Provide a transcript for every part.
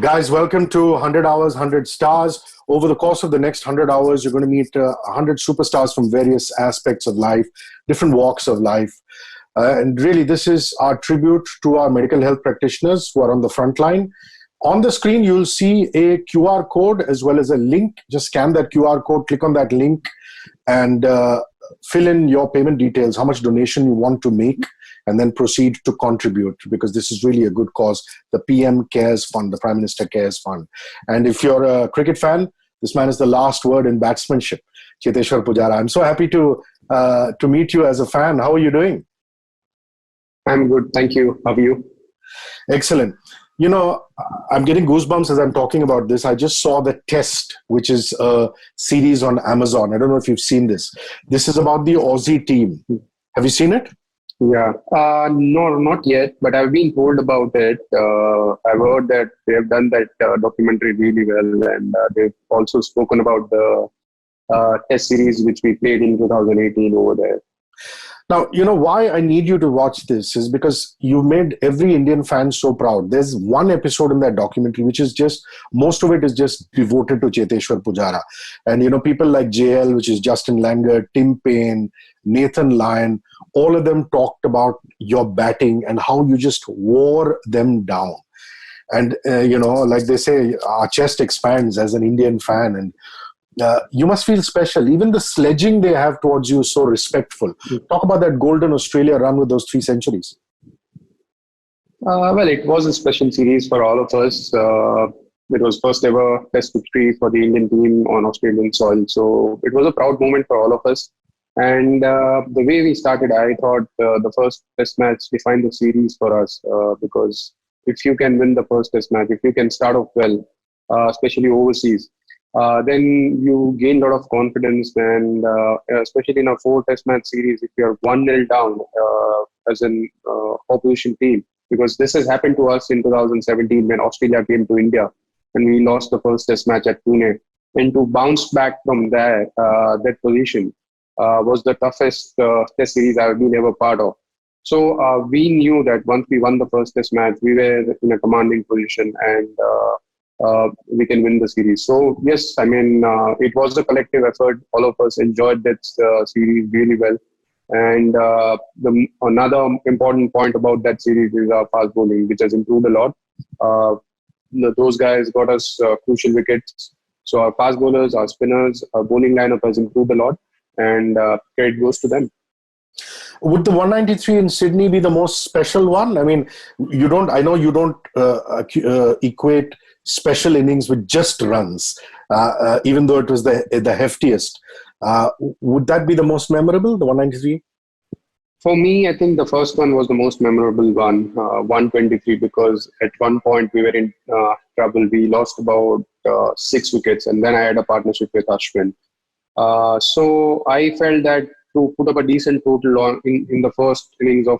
Guys, welcome to 100 Hours, 100 Stars. Over the course of the next 100 hours, you're going to meet 100 superstars from various aspects of life, different walks of life. And really, this is our tribute to our medical health practitioners who are on the front line. On the screen, you'll see a QR code as well as a link. Just scan that QR code, click on that link, and fill in your payment details, how much donation you want to make, and then proceed to contribute, because this is really a good cause, the PM Cares Fund, the Prime Minister Cares Fund. And if you're a cricket fan, this man is the last word in batsmanship, Cheteshwar Pujara. I'm so happy to meet you as a fan. How are you doing? I'm good, thank you. How are you? Excellent. You know, I'm getting goosebumps as I'm talking about this. I just saw The Test, which is a series on Amazon. I don't know if you've seen this. This is about the Aussie team. Have you seen it? Yeah, no, not yet, but I've been told about it. I've heard that they have done that documentary really well, and they've also spoken about the test series which we played in 2018 over there. Now, you know why I need you to watch this is because you made every Indian fan so proud. There's one episode in that documentary which is just, most of it is just devoted to Cheteshwar Pujara. And, you know, people like JL, which is Justin Langer, Tim Payne, Nathan Lyon, all of them talked about your batting and how you just wore them down. And, you know, like they say, our chest expands as an Indian fan, and you must feel special. Even the sledging they have towards you is so respectful. Talk about that golden Australia run with those 3 centuries. Well, it was a special series for all of us. It was first ever test victory for the Indian team on Australian soil. So it was a proud moment for all of us. And the way we started, I thought the first test match defined the series for us, because if you can win the first test match, if you can start off well, especially overseas, then you gain a lot of confidence. And especially in a 4 test match series, if you're 1-0 down as an opposition team, because this has happened to us in 2017 when Australia came to India and we lost the first test match at Pune. And to bounce back from there, that position, was the toughest test series I've been ever part of. So we knew that once we won the first test match, we were in a commanding position, and we can win the series. So yes, I mean, it was a collective effort. All of us enjoyed that series really well. And another important point about that series is our fast bowling, which has improved a lot. Those guys got us crucial wickets. So our fast bowlers, our spinners, our bowling lineup has improved a lot. And credit goes to them. Would the 193 in Sydney be the most special one? I mean, I know you don't equate special innings with just runs, even though it was the heftiest. Would that be the most memorable, the 193? For me, I think the first one was the most memorable one, 123, because at one point we were in trouble. We lost about 6 wickets, and then I had a partnership with Ashwin. So I felt that to put up a decent total in the first innings of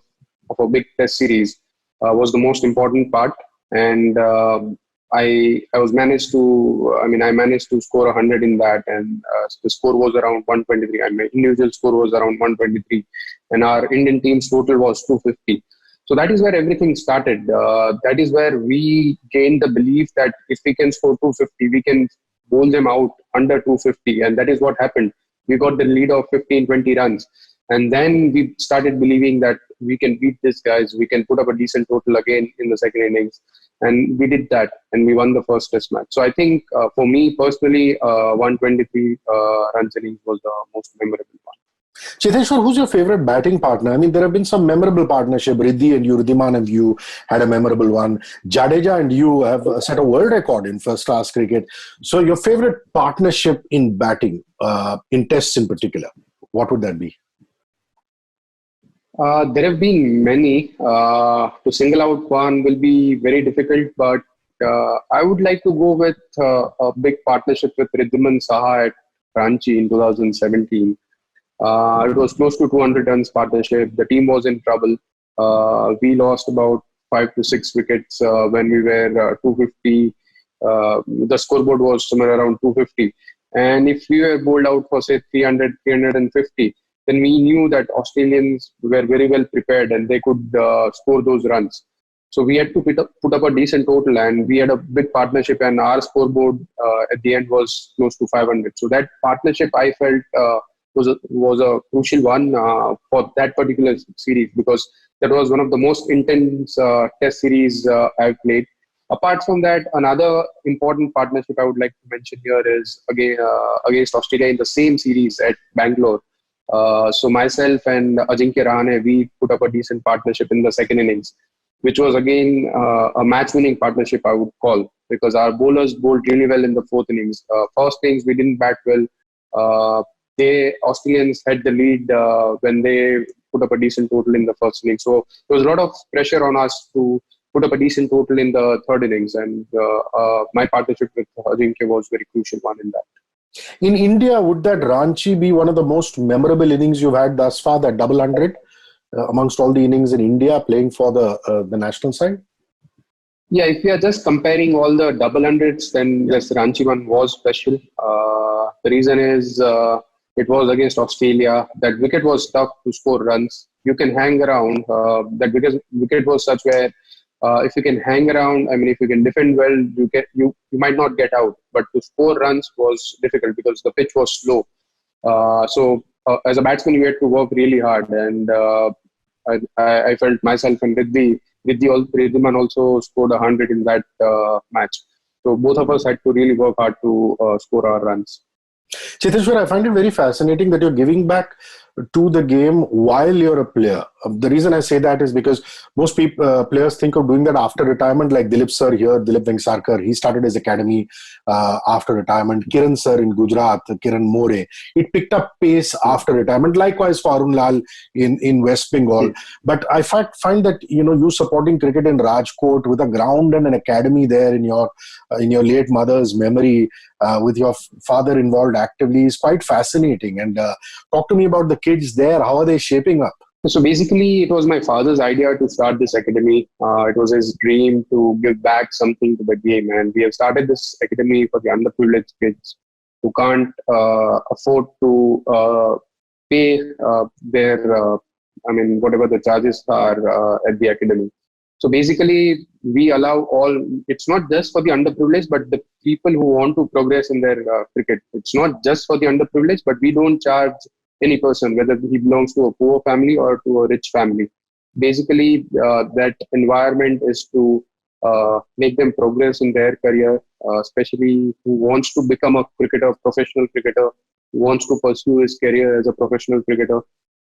a big test series was the most important part. And I managed to score 100 in that, and the score was around 123. And my individual score was around 123, and our Indian team's total was 250. So that is where everything started. That is where we gained the belief that if we can score 250, we can bowl them out under 250, and that is what happened. We got the lead of 15-20 runs, and then we started believing that we can beat these guys, we can put up a decent total again in the second innings, and we did that, and we won the first test match. So I think for me personally, 123 runs innings was the most memorable one. Cheteshwar, who's your favorite batting partner? I mean, there have been some memorable partnership. Riddhi and you, Riddhiman and you had a memorable one. Jadeja and you have set a world record in first-class cricket. So your favorite partnership in batting, in tests in particular, what would that be? There have been many. To single out one will be very difficult, but I would like to go with a big partnership with Riddhiman Saha at Ranchi in 2017. It was close to 200 runs partnership. The team was in trouble. We lost about 5 to 6 wickets when we were 250. The scoreboard was somewhere around 250. And if we were bowled out for, say, 300, 350, then we knew that Australians were very well prepared and they could score those runs. So we had to put up a decent total, and we had a big partnership, and our scoreboard at the end was close to 500. So that partnership, I felt, was a crucial one for that particular series, because that was one of the most intense test series I've played. Apart from that, another important partnership I would like to mention here is against Australia in the same series at Bangalore. So myself and Ajinkya Rahane, we put up a decent partnership in the second innings, which was again a match-winning partnership, I would call, because our bowlers bowled really well in the fourth innings. First innings, we didn't bat well. Australians had the lead when they put up a decent total in the first innings. So there was a lot of pressure on us to put up a decent total in the third innings, and my partnership with Ajinkya was very crucial one in that. In India, would that Ranchi be one of the most memorable innings you've had thus far, that double hundred, amongst all the innings in India playing for the national side? Yeah, if we are just comparing all the double hundreds, then this Ranchi one was special. The reason is it was against Australia. That wicket was tough to score runs. You can hang around. That wicket was such where if you can hang around, I mean, if you can defend well, you might not get out. But to score runs was difficult because the pitch was slow. So as a batsman, you had to work really hard, and I felt myself and Riddhiman also scored 100 in that match. So both of us had to really work hard to score our runs. Cheteshwar, I find it very fascinating that you're giving back to the game while you're a player. The reason I say that is because most players think of doing that after retirement, like Dilip sir here, Dilip Vengsarkar. He started his academy after retirement. Kiran sir in Gujarat, Kiran More. It picked up pace after retirement. Likewise, Farun Lal in West Bengal. But I find that you supporting cricket in Rajkot with a ground and an academy there in your late mother's memory, with your father involved actively, is quite fascinating. And talk to me about the kids there. How are they shaping up? So basically, it was my father's idea to start this academy. It was his dream to give back something to the game. And we have started this academy for the underprivileged kids who can't afford to pay their, whatever the charges are at the academy. So basically, we allow it's not just for the underprivileged, but the people who want to progress in their cricket. It's not just for the underprivileged, but we don't charge any person, whether he belongs to a poor family or to a rich family. Basically, that environment is to make them progress in their career, especially who wants to become a cricketer, professional cricketer, who wants to pursue his career as a professional cricketer.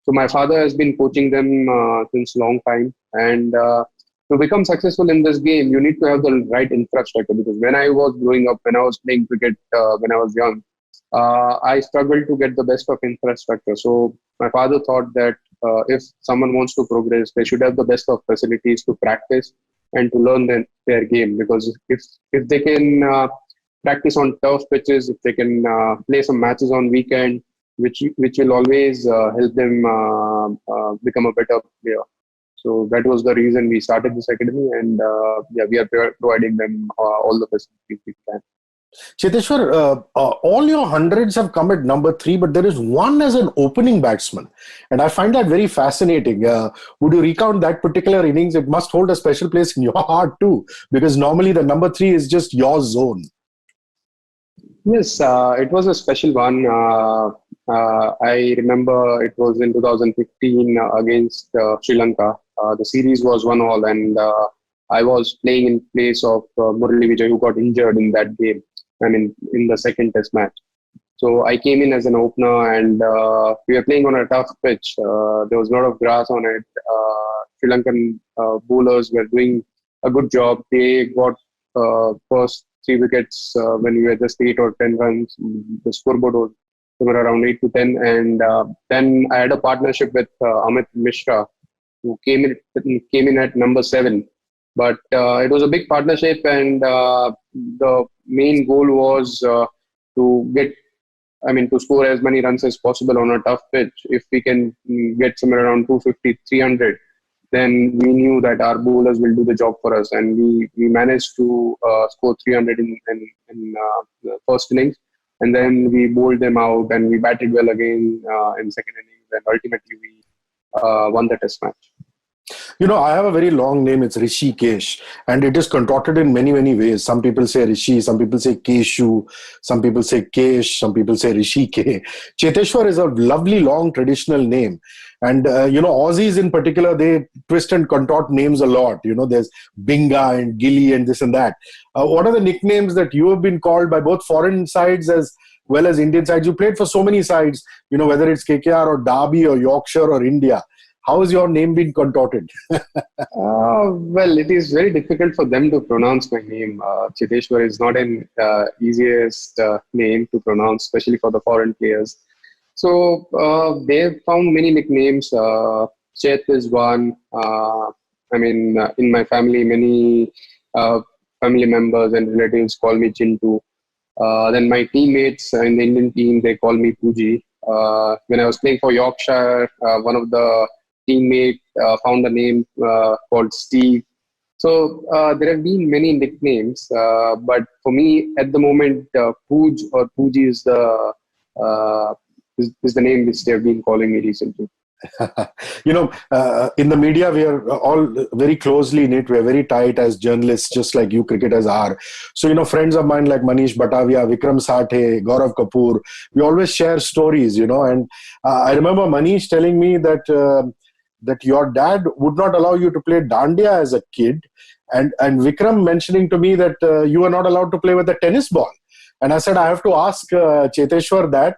So my father has been coaching them since a long time. And to become successful in this game, you need to have the right infrastructure. Because when I was growing up, when I was playing cricket, when I was young, I struggled to get the best of infrastructure. So my father thought that if someone wants to progress, they should have the best of facilities to practice and to learn their game. Because if they can practice on tough pitches, if they can play some matches on weekend, which will always help them become a better player. So that was the reason we started this academy, and we are providing them all the facilities we can. Cheteshwar, all your hundreds have come at number 3, but there is one as an opening batsman. And I find that very fascinating. Would you recount that particular innings? It must hold a special place in your heart too, because normally the number 3 is just your zone. Yes, it was a special one. I remember it was in 2015 against Sri Lanka. The series was 1-1, and I was playing in place of Murali Vijay, who got injured in that game. In the second test match. So I came in as an opener, and we were playing on a tough pitch. There was a lot of grass on it. Sri Lankan bowlers were doing a good job. They got first 3 wickets when we were just 8 or 10 runs. The scoreboard was somewhere around 8 to 10. And then I had a partnership with Amit Mishra, who came in at number 7. But it was a big partnership, and the main goal was to score as many runs as possible on a tough pitch. If we can get somewhere around 250, 300, then we knew that our bowlers will do the job for us. And we managed to score 300 in the first innings. And then we bowled them out, and we batted well again in second innings. And ultimately, we won the test match. I have a very long name. It's Rishi Kesh, and it is contorted in many, many ways. Some people say Rishi, some people say Keshu, some people say Kesh, some people say Rishi K. Cheteshwar is a lovely, long, traditional name. And, Aussies in particular, they twist and contort names a lot. There's Binga and Gilly and this and that. What are the nicknames that you have been called by both foreign sides as well as Indian sides? You played for so many sides, whether it's KKR or Derby or Yorkshire or India. How has your name been contorted? Well, it is very difficult for them to pronounce my name. Cheteshwar is not an easiest name to pronounce, especially for the foreign players. So they've found many nicknames. Chet is one. In my family, many family members and relatives call me Chintu. Then my teammates in the Indian team, they call me Puji. When I was playing for Yorkshire, one of the teammate found a name called Steve. So there have been many nicknames, but for me at the moment, Pooj or Pooji is the name which they have been calling me recently. In the media, we are all very closely knit. We are very tight as journalists, just like you cricketers are. So, friends of mine like Manish Batavia, Vikram Sathe, Gaurav Kapoor, we always share stories, and I remember Manish telling me that your dad would not allow you to play dandiya as a kid, and Vikram mentioning to me that you were not allowed to play with a tennis ball. And I said, I have to ask Cheteshwar that.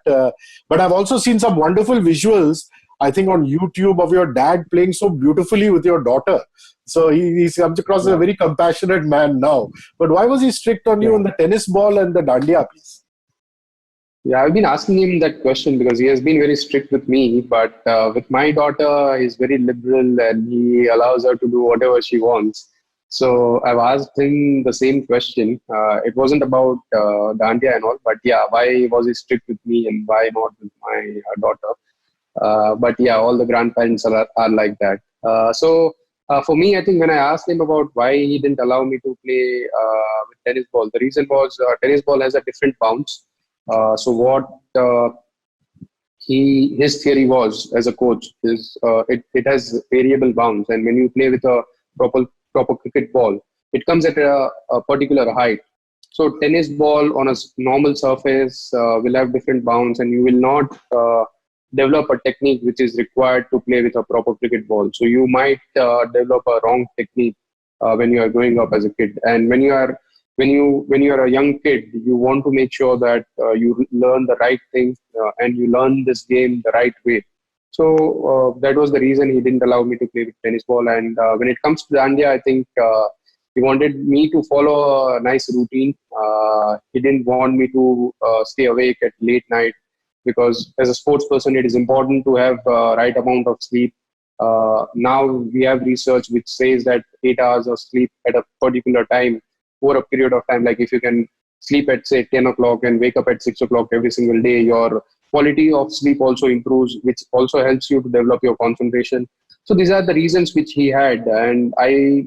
But I've also seen some wonderful visuals, I think, on YouTube of your dad playing so beautifully with your daughter. So he comes across as a very compassionate man now. But why was he strict on you on the tennis ball and the dandiya piece? Yeah, I've been asking him that question because he has been very strict with me. But with my daughter, he's very liberal and he allows her to do whatever she wants. So I've asked him the same question. It wasn't about dandiya and all, but yeah, why was he strict with me and why not with my daughter? But yeah, all the grandparents are like that. For me, I think when I asked him about why he didn't allow me to play with tennis ball, the reason was tennis ball has a different bounce. So what his theory was as a coach is it has variable bounce, and when you play with a proper cricket ball, it comes at a particular height. So tennis ball on a normal surface will have different bounce, and you will not develop a technique which is required to play with a proper cricket ball. So you might develop a wrong technique when you are growing up as a kid, and when you are a young kid, you want to make sure that you learn the right thing and you learn this game the right way. So that was the reason he didn't allow me to play with tennis ball. And when it comes to Dandiya, I think he wanted me to follow a nice routine. He didn't want me to stay awake at late night, because as a sports person, it is important to have right amount of sleep. Now we have research which says that 8 hours of sleep at a particular time over a period of time, like if you can sleep at say 10 o'clock and wake up at 6 o'clock every single day, your quality of sleep also improves, which also helps you to develop your concentration. So these are the reasons which he had, and I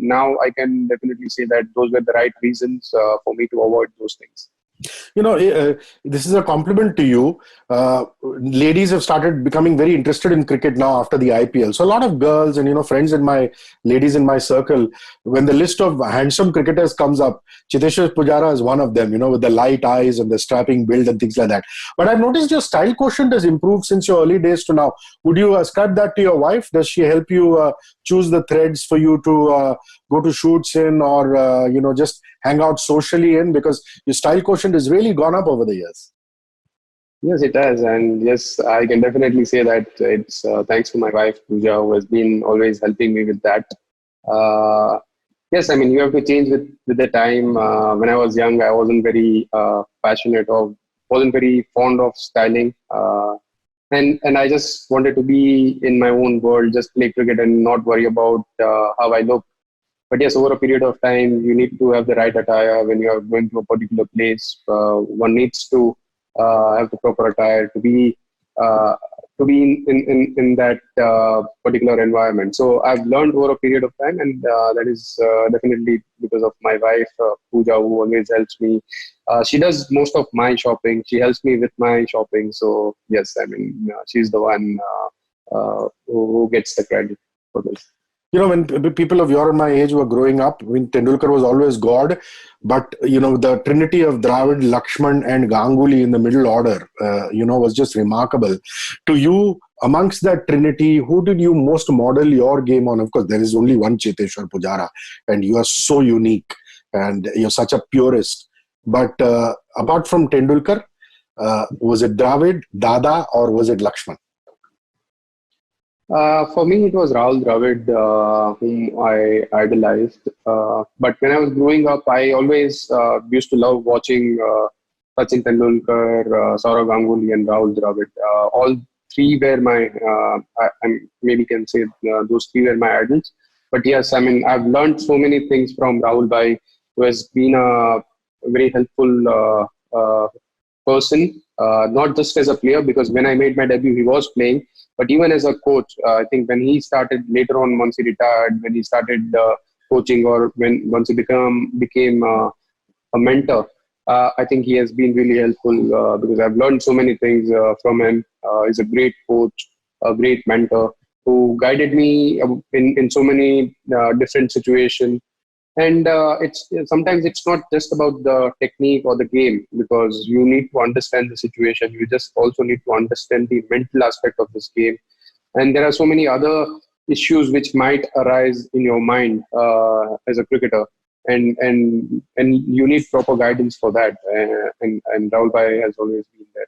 can definitely say that those were the right reasons for me to avoid those things. This is a compliment to you. Ladies have started becoming very interested in cricket now after the IPL. So a lot of girls and, friends ladies in my circle, when the list of handsome cricketers comes up, Cheteshwar Pujara is one of them, with the light eyes and the strapping build and things like that. But I've noticed your style quotient has improved since your early days to now. Would you ascribe that to your wife? Does she help you choose the threads for you to go to shoots in, or, just hang out socially in? Because your style quotient has really gone up over the years. Yes, it has. And yes, I can definitely say that it's thanks to my wife, Pooja, who has been always helping me with that. Yes, I mean, you have to change with the time. When I was young, I wasn't very passionate or wasn't very fond of styling. And I just wanted to be in my own world, just play cricket and not worry about how I look. But yes, over a period of time, you need to have the right attire when you are going to a particular place. One needs to have the proper attire to be in that particular environment. So I've learned over a period of time, and that is definitely because of my wife, Pooja, who always helps me. She does most of my shopping. She helps me with my shopping. So yes, I mean, she's the one who gets the credit for this. When people of your and my age were growing up, Tendulkar was always God, but the trinity of Dravid, Lakshman, and Ganguly in the middle order, was just remarkable. To you, amongst that trinity, who did you most model your game on? Of course, there is only one Cheteshwar Pujara, and you are so unique, and you're such a purist. But apart from Tendulkar, was it Dravid, Dada, or was it Lakshman? For me, it was Rahul Dravid, whom I idolized. But when I was growing up, I always used to love watching Sachin Tendulkar, Saurav Ganguly, and Rahul Dravid. All three were my, I maybe can say those three were my idols. But yes, I mean, I've learned so many things from Rahul Bhai, who has been a very helpful person, not just as a player, because when I made my debut, he was playing, but even as a coach. I think when he started later on, once he retired, when he started coaching, or once he became a mentor, I think he has been really helpful because I've learned so many things from him. He's a great coach, a great mentor who guided me in so many different situations. And it's sometimes it's not just about the technique or the game, because you need to understand the situation. You just also need to understand the mental aspect of this game, and there are so many other issues which might arise in your mind as a cricketer, and you need proper guidance for that. And Rahul Bhai has always been there.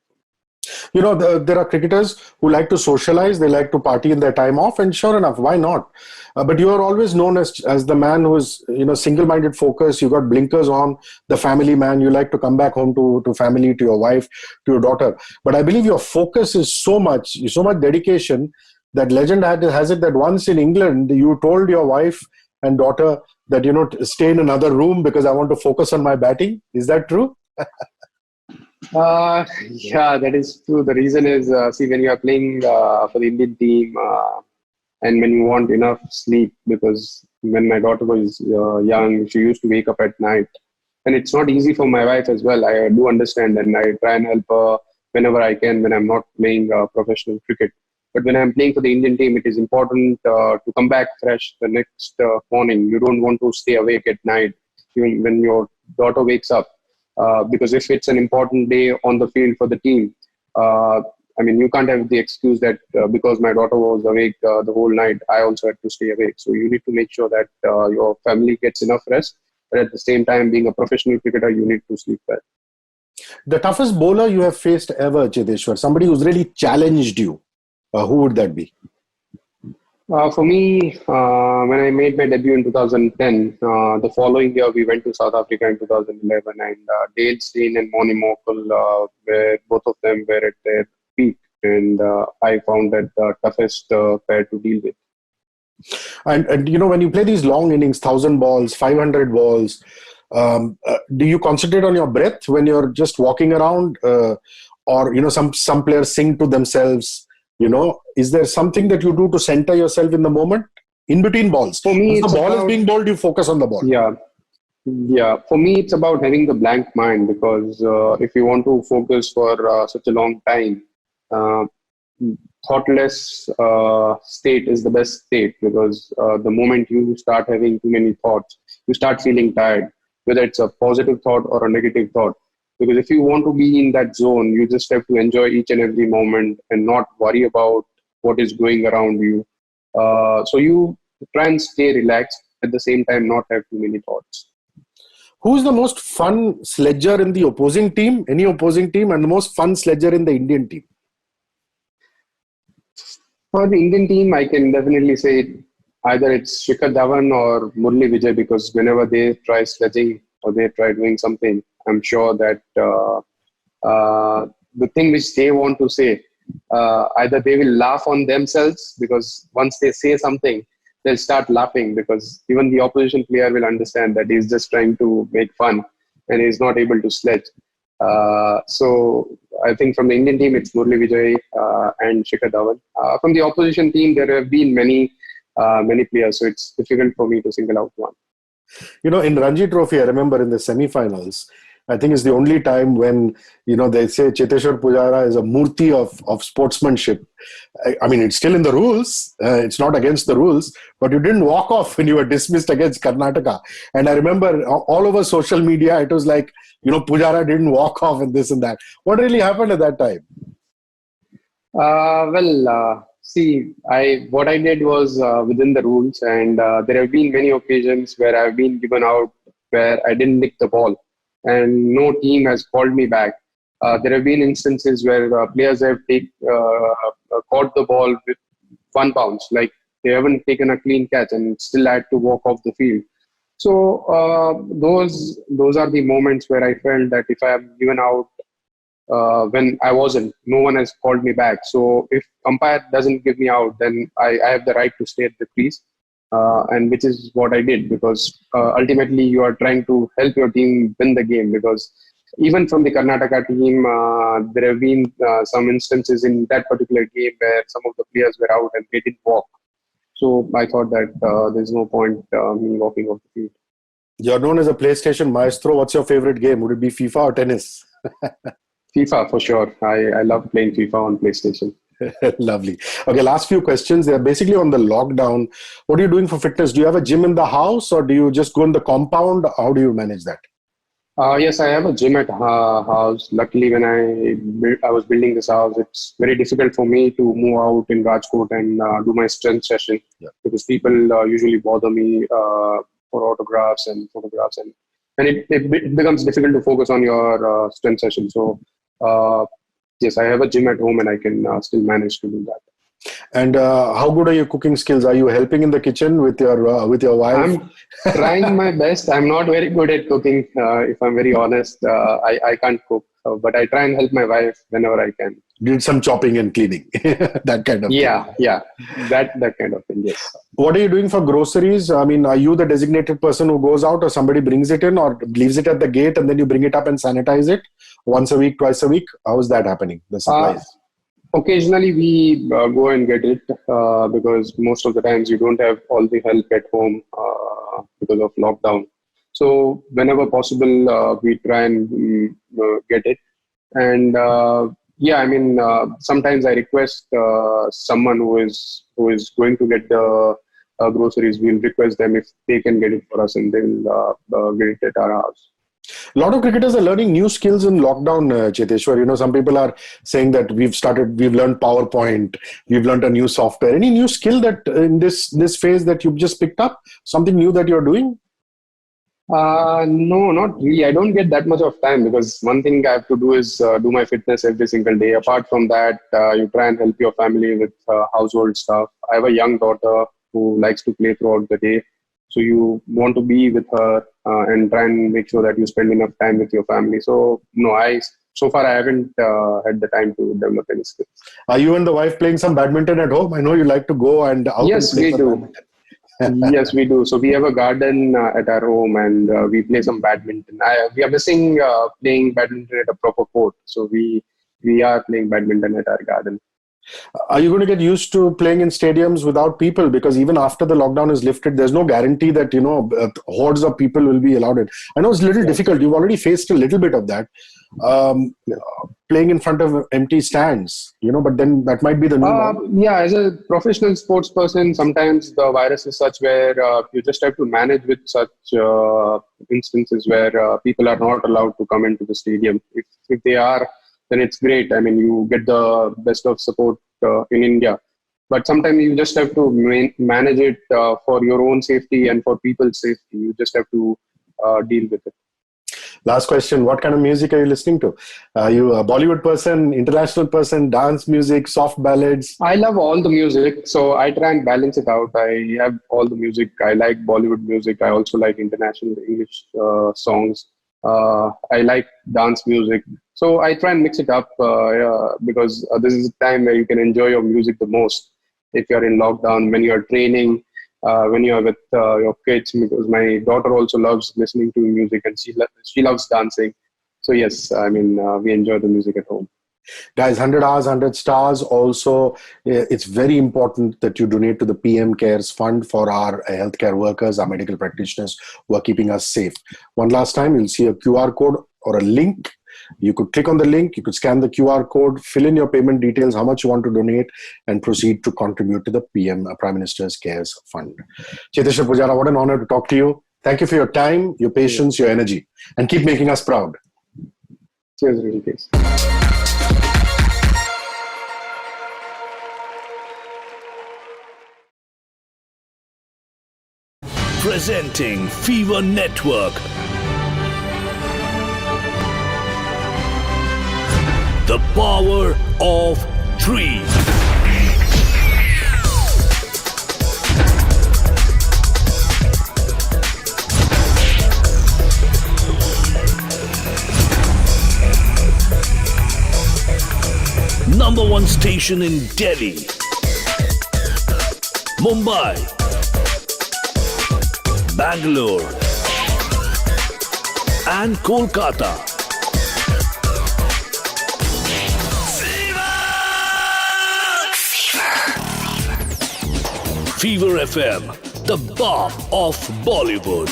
There are cricketers who like to socialize, they like to party in their time off, and sure enough, why not? But you are always known as the man who is, single-minded focus. You got blinkers on, the family man. You like to come back home to family, to your wife, to your daughter. But I believe your focus is so much dedication, that legend has it that once in England, you told your wife and daughter that, stay in another room because I want to focus on my batting. Is that true? Yeah, that is true. The reason is, see, when you are playing for the Indian team, and when you want enough sleep, because when my daughter was young, she used to wake up at night, and it's not easy for my wife as well. I do understand, and I try and help her whenever I can when I'm not playing professional cricket. But when I'm playing for the Indian team, it is important to come back fresh the next morning. You don't want to stay awake at night even when your daughter wakes up. Because if it's an important day on the field for the team, I mean, you can't have the excuse that because my daughter was awake the whole night, I also had to stay awake. So you need to make sure that your family gets enough rest, but at the same time, being a professional cricketer, you need to sleep well. The toughest bowler you have faced ever, Cheteshwar, somebody who's really challenged you, who would that be? For me, when I made my debut in 2010, the following year we went to South Africa in 2011, and Dale Steyn and Moni Mokul, where both of them were at their peak, and I found that the toughest pair to deal with. And when you play these long innings, 1,000 balls, 500 balls, do you concentrate on your breath when you're just walking around, or some players sing to themselves? Is there something that you do to center yourself in the moment in between balls? For me, if the ball is being bowled, you focus on the ball. Yeah. For me, it's about having the blank mind, because if you want to focus for such a long time, thoughtless state is the best state, because the moment you start having too many thoughts, you start feeling tired, whether it's a positive thought or a negative thought. Because if you want to be in that zone, you just have to enjoy each and every moment and not worry about what is going around you. So you try and stay relaxed, at the same time not have too many thoughts. Who's the most fun sledger in the opposing team, any opposing team, and the most fun sledger in the Indian team? For the Indian team, I can definitely say either it's Shikhar Dhawan or Murli Vijay, because whenever they try sledging or they try doing something, I'm sure that the thing which they want to say, either they will laugh on themselves, because once they say something, they'll start laughing, because even the opposition player will understand that he's just trying to make fun and he's not able to sledge. So I think from the Indian team, it's Murli Vijay and Shikhar Dhawan. From the opposition team, there have been many players, so it's difficult for me to single out one. In Ranji Trophy, I remember in the semi-finals, I think it's the only time when, they say Cheteshwar Pujara is a murti of sportsmanship. I mean, it's still in the rules. It's not against the rules, but you didn't walk off when you were dismissed against Karnataka. And I remember all over social media, it was like, Pujara didn't walk off and this and that. What really happened at that time? See, what I did was within the rules, and there have been many occasions where I've been given out where I didn't nick the ball, and no team has called me back. There have been instances where players have caught the ball with 1 bounce, like they haven't taken a clean catch and still had to walk off the field. So those are the moments where I felt that if I am given out when I wasn't, no one has called me back. So if umpire doesn't give me out, then I have the right to stay at the crease, and which is what I did, because ultimately you are trying to help your team win the game. Because even from the Karnataka team, there have been some instances in that particular game where some of the players were out and they didn't walk. So I thought that there's no point me walking off the field. You're known as a PlayStation maestro. What's your favorite game? Would it be FIFA or tennis? FIFA, for sure. I love playing FIFA on PlayStation. Lovely. Okay, last few questions. They're basically on the lockdown. What are you doing for fitness? Do you have a gym in the house, or do you just go in the compound? How do you manage that? Yes, I have a gym at house. Luckily, when I was building this house, it's very difficult for me to move out in Rajkot and do my strength session, because people usually bother me for autographs and photographs, and it becomes difficult to focus on your strength session. So yes, I have a gym at home, and I can still manage to do that. And how good are your cooking skills? Are you helping in the kitchen with your wife? I'm trying my best. I'm not very good at cooking, if I'm very honest. I can't cook, but I try and help my wife whenever I can. Did some chopping and cleaning, that kind of thing. Yeah, that kind of thing. Yes. What are you doing for groceries? I mean, are you the designated person who goes out, or somebody brings it in, or leaves it at the gate, and then you bring it up and sanitize it once a week, twice a week? How is that happening? The supplies. Occasionally we go and get it, because most of the times you don't have all the help at home because of lockdown. So whenever possible, we try and get it. And sometimes I request someone who is going to get the groceries. We'll request them if they can get it for us, and they'll get it at our house. A lot of cricketers are learning new skills in lockdown, Cheteshwar. Some people are saying that we've learned PowerPoint, we've learned a new software. Any new skill that in this phase that you've just picked up? Something new that you're doing? No, not really. I don't get that much of time, because one thing I have to do is do my fitness every single day. Apart from that, you try and help your family with household stuff. I have a young daughter who likes to play throughout the day. So you want to be with her and try and make sure that you spend enough time with your family. So no, so far I haven't had the time to develop any skills. Are you and the wife playing some badminton at home? I know you like to go and out. Yes, and play we do. Yes, we do. So we have a garden at our home, and we play some badminton. We are missing playing badminton at a proper court. So we are playing badminton at our garden. Are you going to get used to playing in stadiums without people? Because even after the lockdown is lifted, there's no guarantee that, hordes of people will be allowed in. I know it's a little difficult. You've already faced a little bit of that. Playing in front of empty stands, but then that might be the new Yeah, as a professional sports person, sometimes the virus is such where you just have to manage with such instances where people are not allowed to come into the stadium. If they are, then it's great. I mean, you get the best of support in India. But sometimes you just have to manage it for your own safety and for people's safety. You just have to deal with it. Last question. What kind of music are you listening to? Are you a Bollywood person, international person, dance music, soft ballads? I love all the music, so I try and balance it out. I have all the music. I like Bollywood music. I also like international English songs. I like dance music. So I try and mix it up because this is a time where you can enjoy your music the most. If you're in lockdown, when you're training, when you're with your kids, because my daughter also loves listening to music and she loves dancing. So yes, I mean, we enjoy the music at home. Guys, 100 hours, 100 stars. Also, it's very important that you donate to the PM Cares Fund for our healthcare workers, our medical practitioners who are keeping us safe. One last time, you'll see a QR code or a link. You could click on the link, you could scan the QR code, fill in your payment details, how much you want to donate, and proceed to contribute to the Prime Minister's Cares Fund. Cheteshwar Pujara, what an honor to talk to you. Thank you for your time, your patience, your energy, and keep making us proud. Cheers, Rishi K. Presenting Fever Network. The power of three. Number one station in Delhi, Mumbai, Bangalore, and Kolkata. Fever FM, the bop of Bollywood.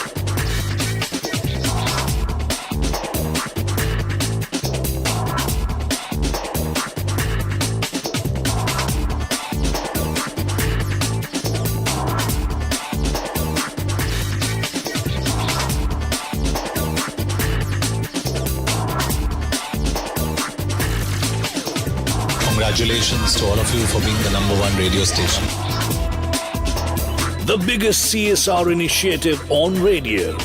Congratulations to all of you for being the number one radio station. The biggest CSR initiative on radio.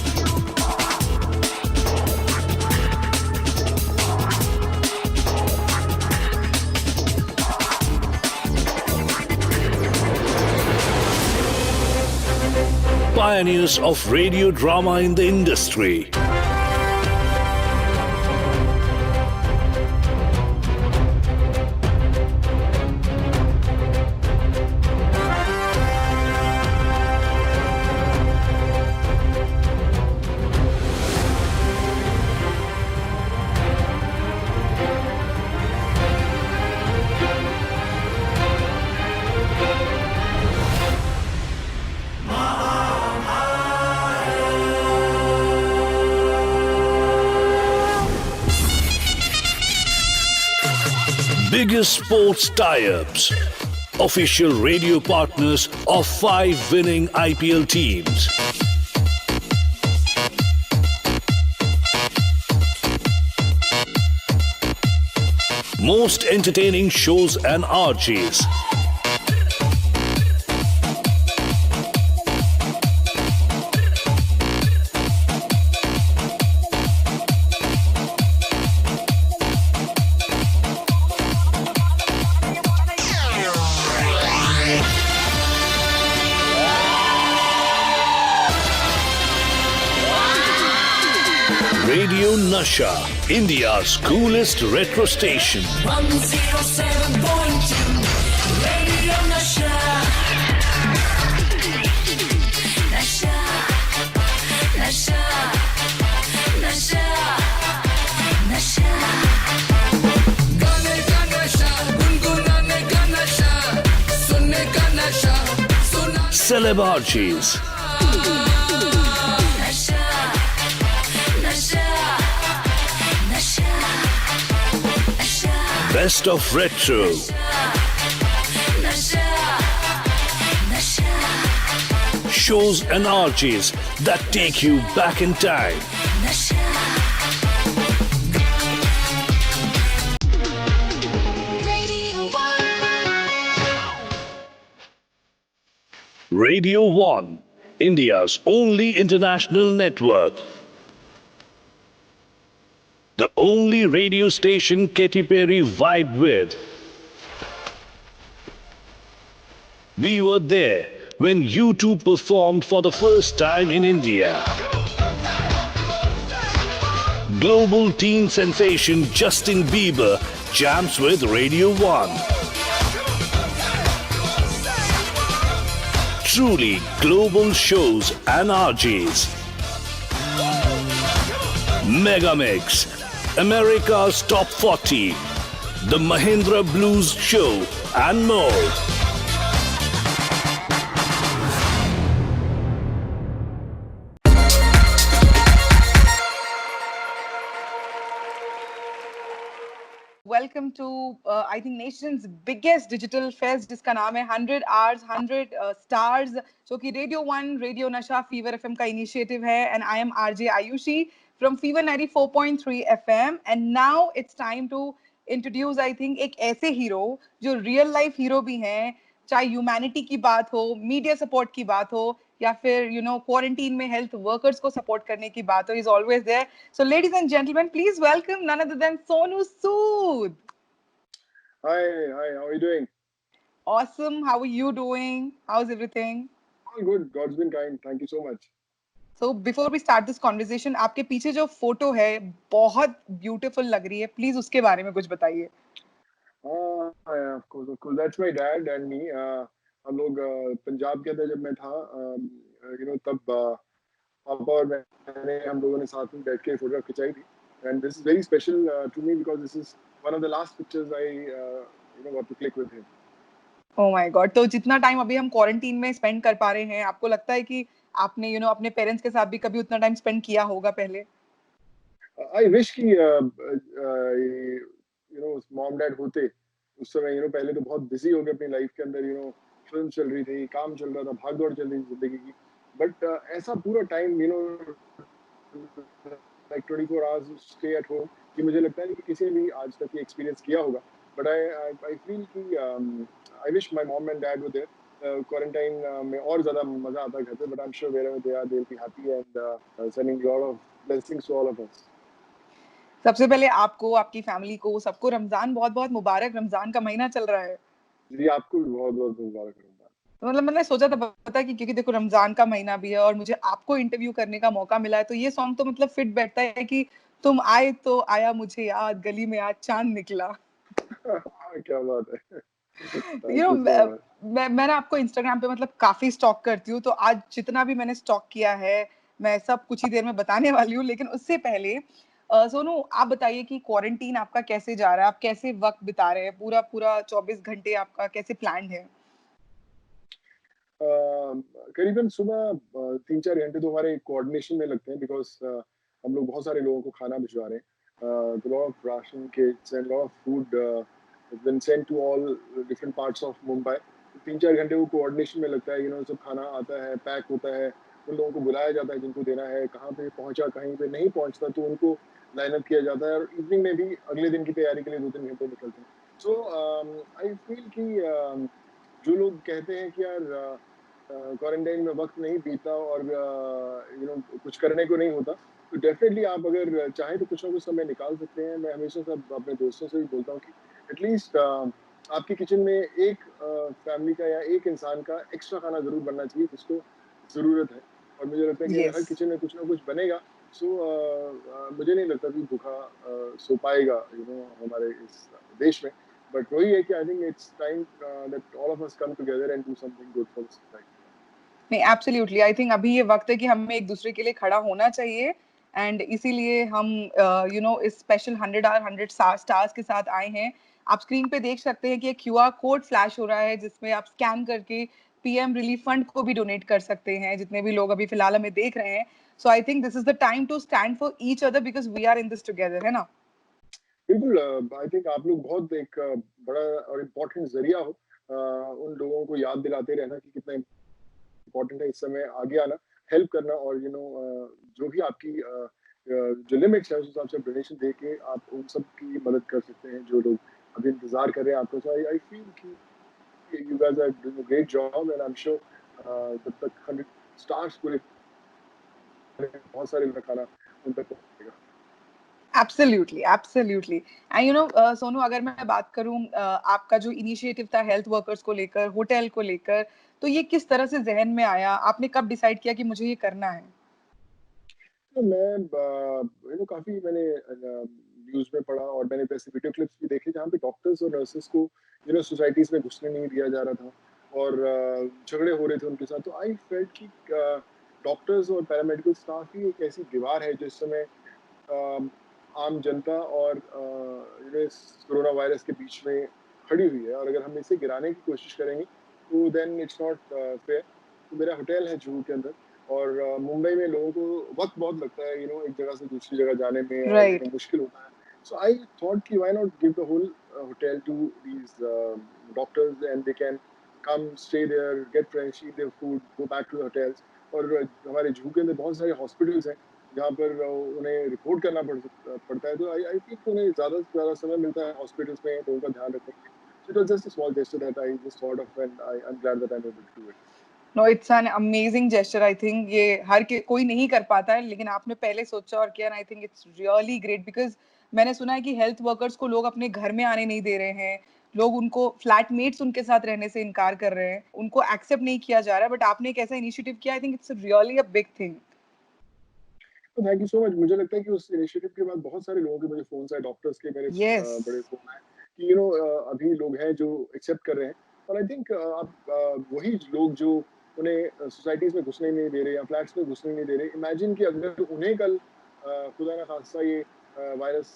Pioneers of radio drama in the industry. Biggest sports tie-ups. Official radio partners of 5 winning IPL teams. Most entertaining shows and RJs. Radio Nasha, India's coolest retro station. 107.2 Radio Nasha. Nasha, Nasha, Nasha, Nasha. Gaane ka nasha, gungunane ka nasha, sunne ka nasha, suna. Celeb RJs. Best of retro. Shows and RJs that take you back in time. Radio 1, India's only international network. The only radio station Katy Perry vibed with. We were there when U2 performed for the first time in India. Global teen sensation Justin Bieber jams with Radio 1. Truly global shows and RJs. Megamix, America's Top 40, The Mahindra Blues Show, and more. welcome to I think nation's biggest digital fest जिसका नाम है 100 hours 100 stars जो कि Radio 1 Radio Nasha Fever FM का initiative है and I am RJ Ayushi from Fever 94.3 FM and now it's time to introduce I think एक ऐसे hero जो real life hero भी हैं चाहे ह्यूमैनिटी की बात हो मीडिया सपोर्ट की बात हो या फिर क्वारंटीन में हेल्थ वर्कर्स को सपोर्ट करने की बात हो is always there so ladies and gentleman please welcome none other than Sonu Sood Hi, how are you doing? Awesome how are you doing how is everything All good. God's been kind. Thank you so much. So before we start this conversation आपके पीछे जो photo है बहुत beautiful लग रही है please उसके बारे में कुछ बताइए Yeah, of course, of course. That's my dad and me. हम लोग पंजाब के अंदर जब मैं था, तब पापा और मैंने हम लोगों ने साथ में बैठ के फोटोग्राफ खिंचाई थी. And this is very special to me because this is one of the last pictures I got to click with him. Oh my God तो जितना टाइम अभी हम क्वारंटीन में स्पेंड कर पा रहे हैं आपको लगता है कि आपने अपने पेरेंट्स के साथ भी कभी उतना टाइम स्पेंड किया होगा पहले I wish कि मॉम डैड होते उस समय पहले तो बहुत बिजी हो गए अपनी लाइफ के अंदर फिल्म चल रही थी काम चल रहा था भाग दौड़ चल रही थी जिंदगी की बट ऐसा पूरा time like 24 hours stay at home कि मुझे लगता है कि किसी ने भी आज तक ये एक्सपीरियंस किया होगा बट आई फील कि I wish my mom and dad were there quarantine में और ज्यादा मजा आता घर पे but I am sure wherever they are they will be happy and sending lot of blessings to all of us सबसे पहले आपको आपकी फैमिली को सबको रमजान बहुत बहुत मुबारक रमजान का महीना चल रहा है जी आपको भी बहुत बहुत मुबारक रमजान मतलब मैंने सोचा था पता कि क्योंकि देखो रमजान का महीना भी है और मुझे आपको इंटरव्यू करने का मौका मिला है तो ये सॉन्ग तो मतलब फिट बैठता है कि तुम आए तो आया मुझे याद गली में आज चांद निकला क्या बात है you thank you so much मैंने आपको इंस्टाग्राम पे मतलब काफी स्टॉक करती हूँ तो आज जितना भी मैंने स्टॉक किया है मैं सब कुछ ही देर में बताने वाली हूँ लेकिन उससे पहले सोनू आप बताइए कि क्वारंटीन आपका कैसे जा रहा है आप कैसे वक्त बिता रहे हैं पूरा पूरा 24 घंटे आपका कैसे प्लान्ड है करीबन सुबह 3-4 घंटे तो हमारे कोऑर्डिनेशन में लगते हैं बिकॉज हम लोग बहुत सारे लोगों को खाना भिजवा रहे हैं तो lot of ration Kitts and lot of food been sent to all different parts of Mumbai. 3-4 घंटे वो कोऑर्डिनेशन में लगता है सब खाना आता है पैक होता है उन लोगों को बुलाया जाता है जिनको देना है कहाँ पे पहुंचा कहीं पे नहीं पहुंचता तो उनको लाइन अप किया जाता है और इवनिंग में भी अगले दिन की तैयारी के लिए 2-3 घंटे निकलते हैं सो आई फील कि जो लोग कहते हैं कि यार क्वारंटाइन में वक्त नहीं बीता और कुछ करने को नहीं होता तो डेफिनेटली आप अगर चाहें तो कुछ ना कुछ समय निकाल सकते हैं मैं हमेशा सब अपने दोस्तों से भी बोलता हूँ कि एटलीस्ट आपके किचन में एक फैमिली का या एक इंसान का एक्स्ट्रा खाना जरूर बनना चाहिए जिसको जरूरत है और मुझे लगता है कि Yes. हर किचन में कुछ ना कुछ बनेगा सो मुझे नहीं लगता कि भूखा सो पाएगा हमारे इस देश में बट वही है कि I think it's time that all of us come together and do something good for society नहीं एब्सोल्युटली आई थिंक अभी ये वक्त है कि हमें एक दूसरे के लिए खड़ा होना चाहिए एंड इसीलिए हम इस स्पेशल 100 आवर 100 स्टार्स के साथ आए हैं आप स्क्रीन पे देख सकते हैं कि एक क्यूआर कोड फ्लैश हो रहा है जिसमें आप स्कैन करके पीएम रिलीफ फंड को भी डोनेट कर सकते हैं जितने भी लोग अभी फिलहाल हमें देख रहे हैं so I think this is the time to stand for each other because we are in this together है ना बिल्कुल आई थिंक आप लोग बहुत एक बड़ा और इम्पोर्टेंट जरिया हो उन लोगों को याद दिलाते रहना कि कितना इम्पोर्टेंट है इस समय आगे आना हेल्प करना और जो भी आपकी जो लिमिट्स है उस हिसाब से डोनेशन दे के आप उन सब की मदद कर सकते हैं जो लोग अभी इंतजार कर रहे हैं आपको सो आई फील कि you guys are doing a great job and I am sure जब तक 100 स्टार्स पूरे बहुत सारे लोग खाना उन तक पहुंचेगा एब्सोल्युटली एब्सोल्युटली एंड सोनू अगर मैं बात करूं आपका जो इनिशिएटिव था हेल्थ वर्कर्स को लेकर होटल को लेकर तो ये किस तरह से जहन में आया आपने कब डिसाइड किया कि मुझे ये करना है तो मैं काफी मैंने न्यूज में पढ़ा और मैंने ऐसे वीडियो क्लिप्स भी देखे जहाँ पे डॉक्टर्स और नर्सेस को सोसाइटीज में घुसने नहीं दिया जा रहा था और झगड़े हो रहे थे उनके साथ तो आई फेल्ट कि डॉक्टर्स और पैरामेडिकल स्टाफ ही एक ऐसी दीवार है जिस समय आम जनता और इस कोरोना वायरस के बीच में खड़ी हुई है और अगर हम इसे गिराने की कोशिश करेंगे तो देन इट्स नॉट फेयर तो मेरा होटल है जुहू के अंदर और मुंबई में लोगों को वक्त बहुत लगता है एक जगह से दूसरी जगह जाने में और राइट मुश्किल होता है So I thought कि why not give the whole hotel to these doctors and they can come, stay there, get fresh, eat their food, go back to the hotels. और हमारे जूहू के अंदर बहुत सारे हॉस्पिटल्स हैं जहाँ पर उन्हें रिपोर्ट करना पड़ता है, तो आई थिंक उन्हें ज़्यादा से ज़्यादा समय मिलता है हॉस्पिटल्स में लोगों का ध्यान रखने के लिए. So it was just a small gesture that I just thought of, and I'm glad that I'm able to do it. No, it's an amazing gesture. I think ये कोई नहीं कर पाता है, लेकिन आपने पहले सोचा और किया. I think it's really great because मैंने सुना है कि हेल्थ वर्कर्स को लोग अपने घर में आने नहीं दे रहे हैं. लोग उनको फ्लैटमेट्स उनके साथ रहने से इनकार कर रहे हैं, उनको एक्सेप्ट नहीं किया जा रहा है. बट आपने एक ऐसा इनिशिएटिव किया. I think it's really a big thing. तो थैंक यू सो मच. मुझे लगता है कि उस इनिशिएटिव के बाद बहुत सारे लोगों के मुझे फोन आए, डॉक्टर्स के मेरे यस. बड़े फोन आए कि अभी लोग हैं जो एक्सेप्ट कर रहे हैं. और आई थिंक आप वही लोग जो उन्हें सोसाइटीज में घुसने नहीं दे रहे या फ्लैट्स में घुसने नहीं दे रहे, इमेजिन कि अगर उन्हें कल खुदा ना खास्ता ये वायरस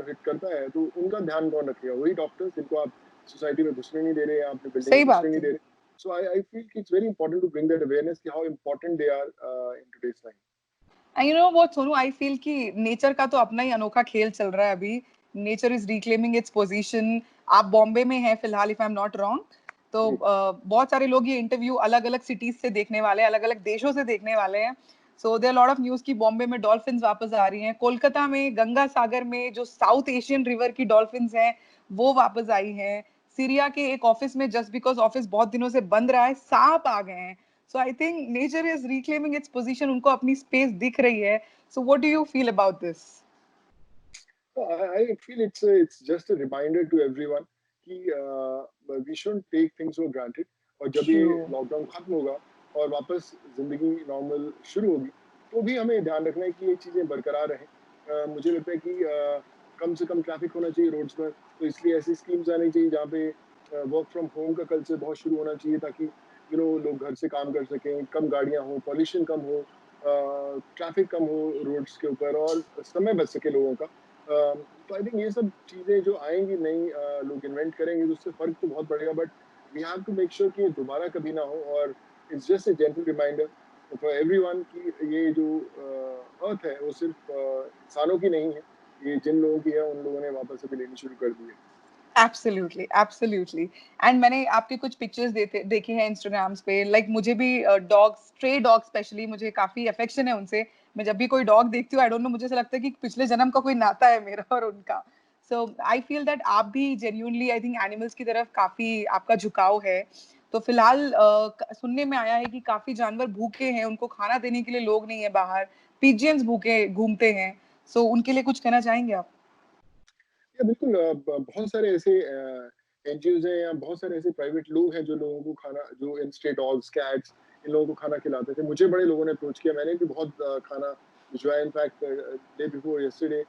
हिट करता है तो उनका ध्यान कौन रखेगा? वही डॉक्टर्स जिनको आप सोसाइटी में घुसने नहीं दे रहे या अपनी बिल्डिंग सही में घुसने बात नहीं है. दे रहे. सो आई फील कि it's very important to bring that awareness कि how important they are in today's time. And you know what Sonu, I feel कि नेचर का तो अपना ही अनोखा खेल चल रहा है अभी. Nature is reclaiming its position. आप बॉम्बे में हैं फिलहाल, if I am not wrong. तो बहुत सारे लोग ये इंटरव्यू अलग अलग सिटीज से देखने वाले हैं, अलग अलग देशों से देखने वाले हैं. So there lot of news कि बॉम्बे में डॉल्फिन्स वापस आ रही हैं. कोलकाता में गंगा सागर में जो साउथ एशियन रिवर की डॉल्फिन्स हैं वो वापस आई हैं. सीरिया के एक ऑफिस में जस्ट बिकॉज ऑफिस बहुत दिनों से बंद रहा है, सांप आ गए हैं. So I think nature is reclaiming its position. उनको अपनी space दिख रही है. So what do you feel about this? I feel it's just a reminder to everyone कि we shouldn't take things for granted. और जब ये True. लॉकडाउन खत्म होगा और वापस जिंदगी नॉर्मल शुरू होगी तो भी हमें ध्यान रखना है कि ये चीजें बरकरार रहें. मुझे लगता है कि कम से कम ट्रैफिक होना चाहिए रोड्स पर, तो इसलिए ऐसी स्कीम्स आनी चाहिए जहाँ पे वर्क फ्रॉम होम का कल्चर बहुत शुरू होना चाहिए ताकि लोग घर से काम कर सकें, कम गाड़ियाँ हो, पॉल्यूशन कम हो, ट्रैफिक कम हो रोड्स के ऊपर और समय बच सके लोगों का. तो आई थिंक ये सब चीजें जो आएंगी नई लोग इन्वेंट करेंगे तो उससे फर्क तो बहुत पड़ेगा. But we have to make sure कि ये दोबारा कभी ना हो. और it's just a gentle reminder for everyone कि ये जो अर्थ है वो सिर्फ इंसानों की नहीं है, ये जिन लोगों की है उन लोगों ने वापस से भी लेनी शुरू कर दी है. Absolutely, absolutely. And मैंने आपके कुछ पिक्चर्स देखे हैं इंस्टाग्राम्स पे. लाइक मुझे भी डॉग्स, स्ट्रे डॉग स्पेशली, मुझे काफी अफेक्शन है उनसे. मैं जब भी कोई डॉग देखती हूँ, आई डोंट नो, मुझे ऐसा लगता है कि पिछले जन्म का कोई नाता है मेरा और उनका. सो आई फील दैट आप भी जेन्युइनली, आई थिंक, एनिमल्स की तरफ काफी आपका झुकाव है. तो फिलहाल सुनने में आया है कि काफी जानवर भूखे हैं, उनको खाना देने के लिए लोग नहीं है बाहर. पिजियंस भूखे घूमते हैं. सो उनके लिए कुछ कहना चाहेंगे आप? या बिल्कुल. बहुत सारे ऐसे एनजीओज हैं या बहुत सारे ऐसे प्राइवेट लोग हैं जो लोगों को खाना, जो इन स्ट्रे डॉग्स, कैट्स, इन लोगों को खाना खिलाते थे. मुझे बड़े लोगों ने अप्रोच किया, मैंने भी बहुत खाना भिजवाया. In fact day before yesterday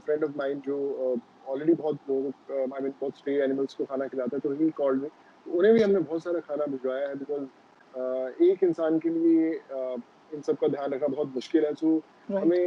friend of mind जो ऑलरेडी बहुत लोगों को, आई मीन बहुत स्ट्रे एनिमल्स को खाना खिलाता है, तो ही कॉल्ड मी. उन्हें भी हमने बहुत सारा खाना भिजवाया है बिकॉज एक इंसान के लिए इन सब का ध्यान रखना बहुत मुश्किल है. सो हमें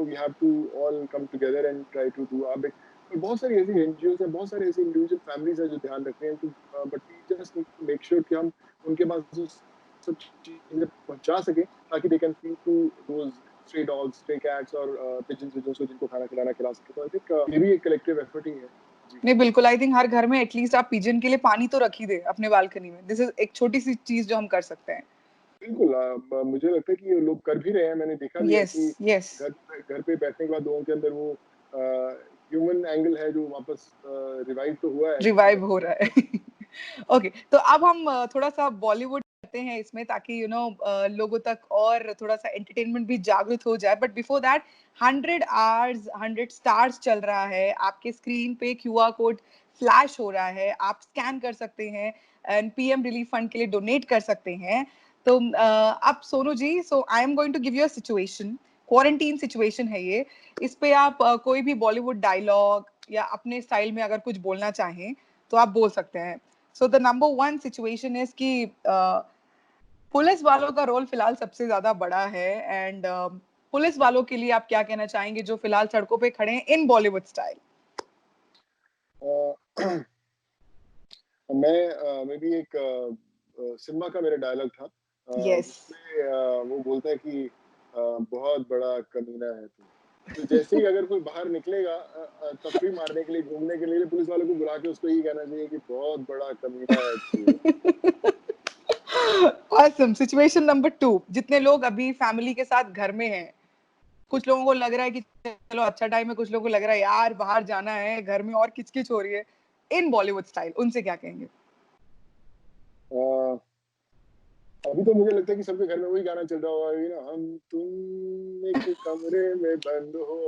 we have to all come together and try to do our bit. और बहुत सारी ऐसी एनजीओज हैं, बहुत सारे ऐसे इंडिविजुअल फैमिलीज हैं जो ध्यान रख रहे हैं. तो but we just need to make sure कि हम उनके पास जो सब चीजें पहुंचा सके ताकि they can feed to those stray dogs, stray cats और पिजन्स विजन्स को जिनको खाना खिलाना खिला सके. तो आई थिंक ये भी एक कलेक्टिव एफर्ट ही है. जी नहीं, बिल्कुल. आई थिंक हर घर में एटलीस्ट आप पिजन के लिए पानी तो रख ही दे अपने बालकनी में. दिस इज एक छोटी सी चीज जो हम कर सकते हैं. बिल्कुल. मुझे लगता है कि ये लोग कर भी रहे हैं. मैंने देखा भी है यस, कि यस. घर पे बैठने के बाद लोगों के अंदर वो ह्यूमन एंगल है जो वापस रिवाइव तो हुआ है किसी रिवाइव तरह हो से. रहा है. ओके, तो अब हम थोड़ा सा बॉलीवुड करते हैं इसमें, ताकि लोगों तक और थोड़ा सा एंटरटेनमेंट भी जागृत हो जाए. But before that, 100 hours 100 stars चल रहा है. आपके स्क्रीन पे क्यूआर कोड फ्लैश हो रहा है, आप स्कैन कर सकते हैं एंड पीएम रिलीफ फंड के लिए डोनेट कर सकते हैं. तो अब Sonu ji, so I am going to give you a situation. Quarantine situation है ये. इस पे आप कोई भी बॉलीवुड डायलॉग या अपने स्टाइल में अगर कुछ बोलना चाहें तो आप बोल सकते हैं. So the number one situation is कि पुलिस वालों का रोल फिलहाल सबसे ज्यादा बड़ा है. एंड पुलिस वालों के लिए आप क्या कहना चाहेंगे जो फिलहाल सड़कों पे खड़े हैं इन बॉलीवुड स्टाइल? मैं भी एक सिम्बा का मेरा डायलॉग था यस. जिसमें वो बोलता है कि बहुत बड़ा कमीना है तू. तो जैसे ही अगर कोई बाहर निकलेगा तफरी मारने के लिए, घूमने के लिए, पुलिस वालों को बुला के उसको यही कहना चाहिए कि बहुत बड़ा कमीना है तू। ऑसम। सिचुएशन नंबर 2, जितने लोग अभी फैमिली के साथ घर में हैं, कुछ लोगों को लग रहा है कि चलो अच्छा टाइम है, कुछ लोगों को लग रहा है यार बाहर जाना है, घर में और किचकिच हो रही है, इन बॉलीवुड स्टाइल, उनसे क्या कहेंगे? अ, अभी तो मुझे लगता है कि सबके घर में वही गाना चल रहा होगा, you know, हम तुम एक कमरे में बंद हो